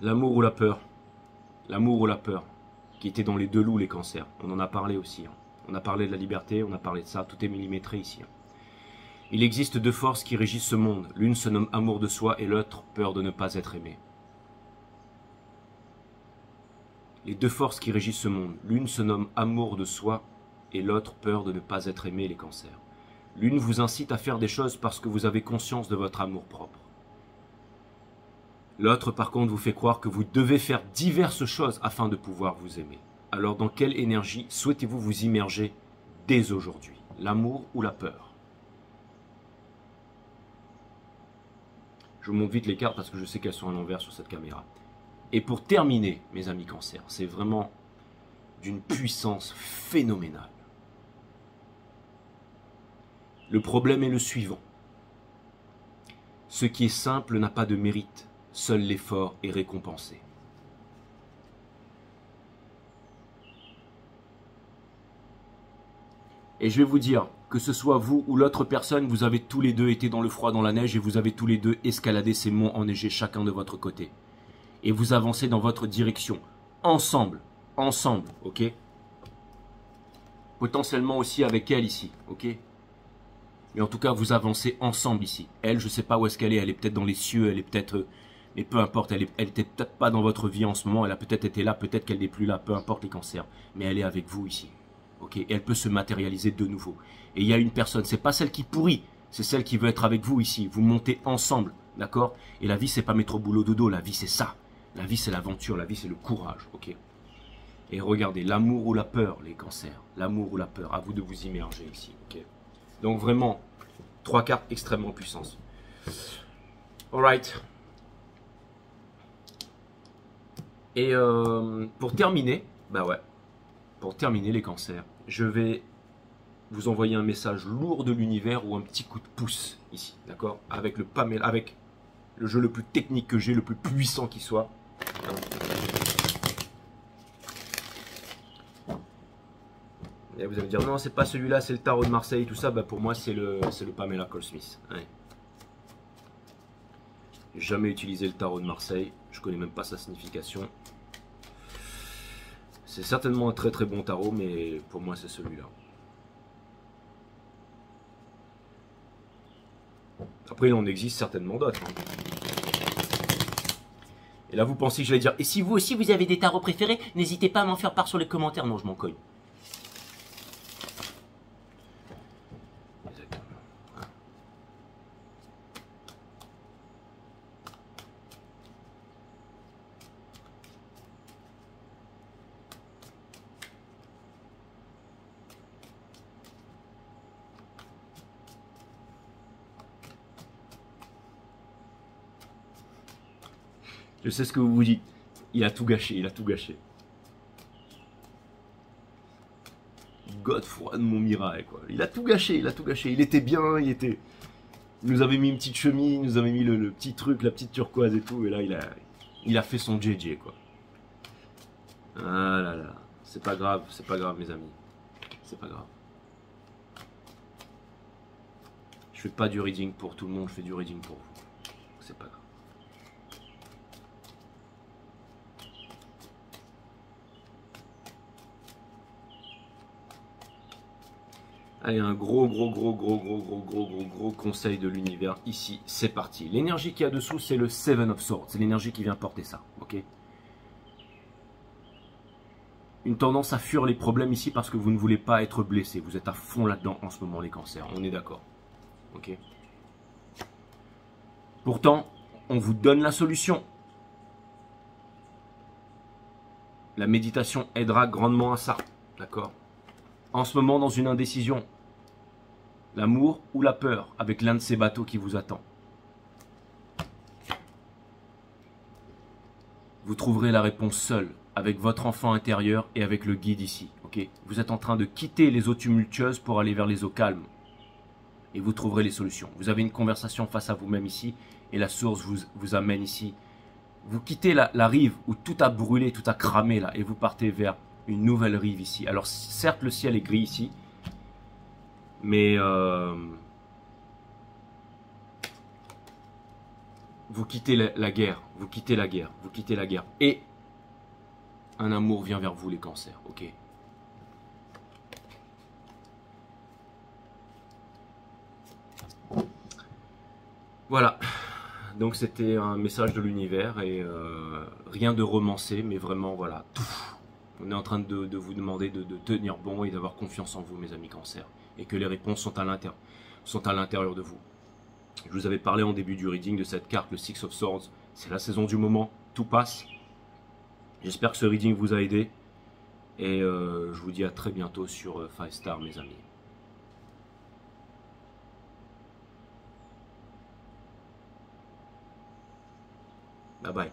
L'amour ou la peur. L'amour ou la peur. Qui était dans les deux loups, les Cancers. On en a parlé aussi. On a parlé de la liberté, on a parlé de ça. Tout est millimétré ici. Il existe deux forces qui régissent ce monde. L'une se nomme amour de soi et l'autre peur de ne pas être aimé. Les deux forces qui régissent ce monde. L'une se nomme amour de soi et l'autre peur de ne pas être aimé, les Cancers. L'une vous incite à faire des choses parce que vous avez conscience de votre amour propre. L'autre, par contre, vous fait croire que vous devez faire diverses choses afin de pouvoir vous aimer. Alors, dans quelle énergie souhaitez-vous vous immerger dès aujourd'hui? L'amour ou la peur? Je monte vite les cartes parce que je sais qu'elles sont à l'envers sur cette caméra. Et pour terminer, mes amis Cancer, c'est vraiment d'une puissance phénoménale. Le problème est le suivant. Ce qui est simple n'a pas de mérite. Seul l'effort est récompensé. Et je vais vous dire, que ce soit vous ou l'autre personne, vous avez tous les deux été dans le froid, dans la neige, et vous avez tous les deux escaladé ces monts enneigés chacun de votre côté. Et vous avancez dans votre direction, ensemble, ok? Potentiellement aussi avec elle ici, ok? Mais en tout cas, vous avancez ensemble ici. Elle, je ne sais pas où est-ce qu'elle est, elle est peut-être dans les cieux, elle est peut-être... Mais peu importe, elle n'était peut-être pas dans votre vie en ce moment, elle a peut-être été là, peut-être qu'elle n'est plus là, peu importe les Cancers. Mais elle est avec vous ici. Okay, et elle peut se matérialiser de nouveau. Et il y a une personne, c'est pas celle qui pourrit, c'est celle qui veut être avec vous ici. Vous montez ensemble, d'accord? Et la vie, c'est pas métro boulot dodo, la vie c'est ça. La vie c'est l'aventure, la vie c'est le courage, ok? Et regardez, l'amour ou la peur, les Cancers. L'amour ou la peur, à vous de vous immerger ici, ok? Donc vraiment, 3 cartes extrêmement puissantes. Alright. Et pour terminer, bah ouais. Pour terminer les Cancers, je vais vous envoyer un message lourd de l'univers ou un petit coup de pouce ici, d'accord? Avec le jeu le plus technique que j'ai, le plus puissant qui soit. Et vous allez me dire non, c'est pas celui-là, c'est le tarot de Marseille, tout ça. Bah pour moi, c'est le Pamela Cole Smith. Ouais. J'ai jamais utilisé le tarot de Marseille, je connais même pas sa signification. C'est certainement un très très bon tarot, mais pour moi c'est celui-là. Après il en existe certainement d'autres. Hein. Et là vous pensez que j'allais dire, et si vous aussi vous avez des tarots préférés, n'hésitez pas à m'en faire part sur les commentaires. Non, je m'en cogne. Je sais ce que vous vous dites. Il a tout gâché, il a tout gâché. Godefroy de Montmirail, quoi. Il a tout gâché, il a tout gâché. Il était bien, il nous avait mis une petite chemise, il nous avait mis le petit truc, la petite turquoise et tout. Et là, il a fait son JJ, quoi. Ah là là. C'est pas grave, mes amis. C'est pas grave. Je fais pas du reading pour tout le monde, je fais du reading pour vous. C'est pas grave. Allez, un gros conseil de l'univers ici, c'est parti. L'énergie qu'il y a dessous, c'est le Seven of Swords, c'est l'énergie qui vient porter ça, ok? une tendance à fuir les problèmes ici parce que vous ne voulez pas être blessé. Vous êtes à fond là-dedans en ce moment, les cancers. On est d'accord. Ok. Pourtant, on vous donne la solution. La méditation aidera grandement à ça. D'accord. En ce moment, dans une indécision, l'amour ou la peur avec l'un de ces bateaux qui vous attend. Vous trouverez la réponse seul, avec votre enfant intérieur et avec le guide ici. Okay, vous êtes en train de quitter les eaux tumultueuses pour aller vers les eaux calmes. Et vous trouverez les solutions. Vous avez une conversation face à vous-même ici, et la source vous amène ici. Vous quittez la rive où tout a brûlé, tout a cramé là, et vous partez vers une nouvelle rive ici. Alors certes, le ciel est gris ici, mais vous quittez la guerre, vous quittez la guerre, vous quittez la guerre. Et un amour vient vers vous, les cancers, ok. Voilà, donc c'était un message de l'univers et rien de romancé, mais vraiment voilà, tout. On est en train de vous demander de tenir bon et d'avoir confiance en vous, mes amis cancers, et que les réponses sont à l'intérieur de vous. Je vous avais parlé en début du reading de cette carte, le Six of Swords. C'est la saison du moment, tout passe. J'espère que ce reading vous a aidé. Et je vous dis à très bientôt sur 5 Star, mes amis. Bye bye.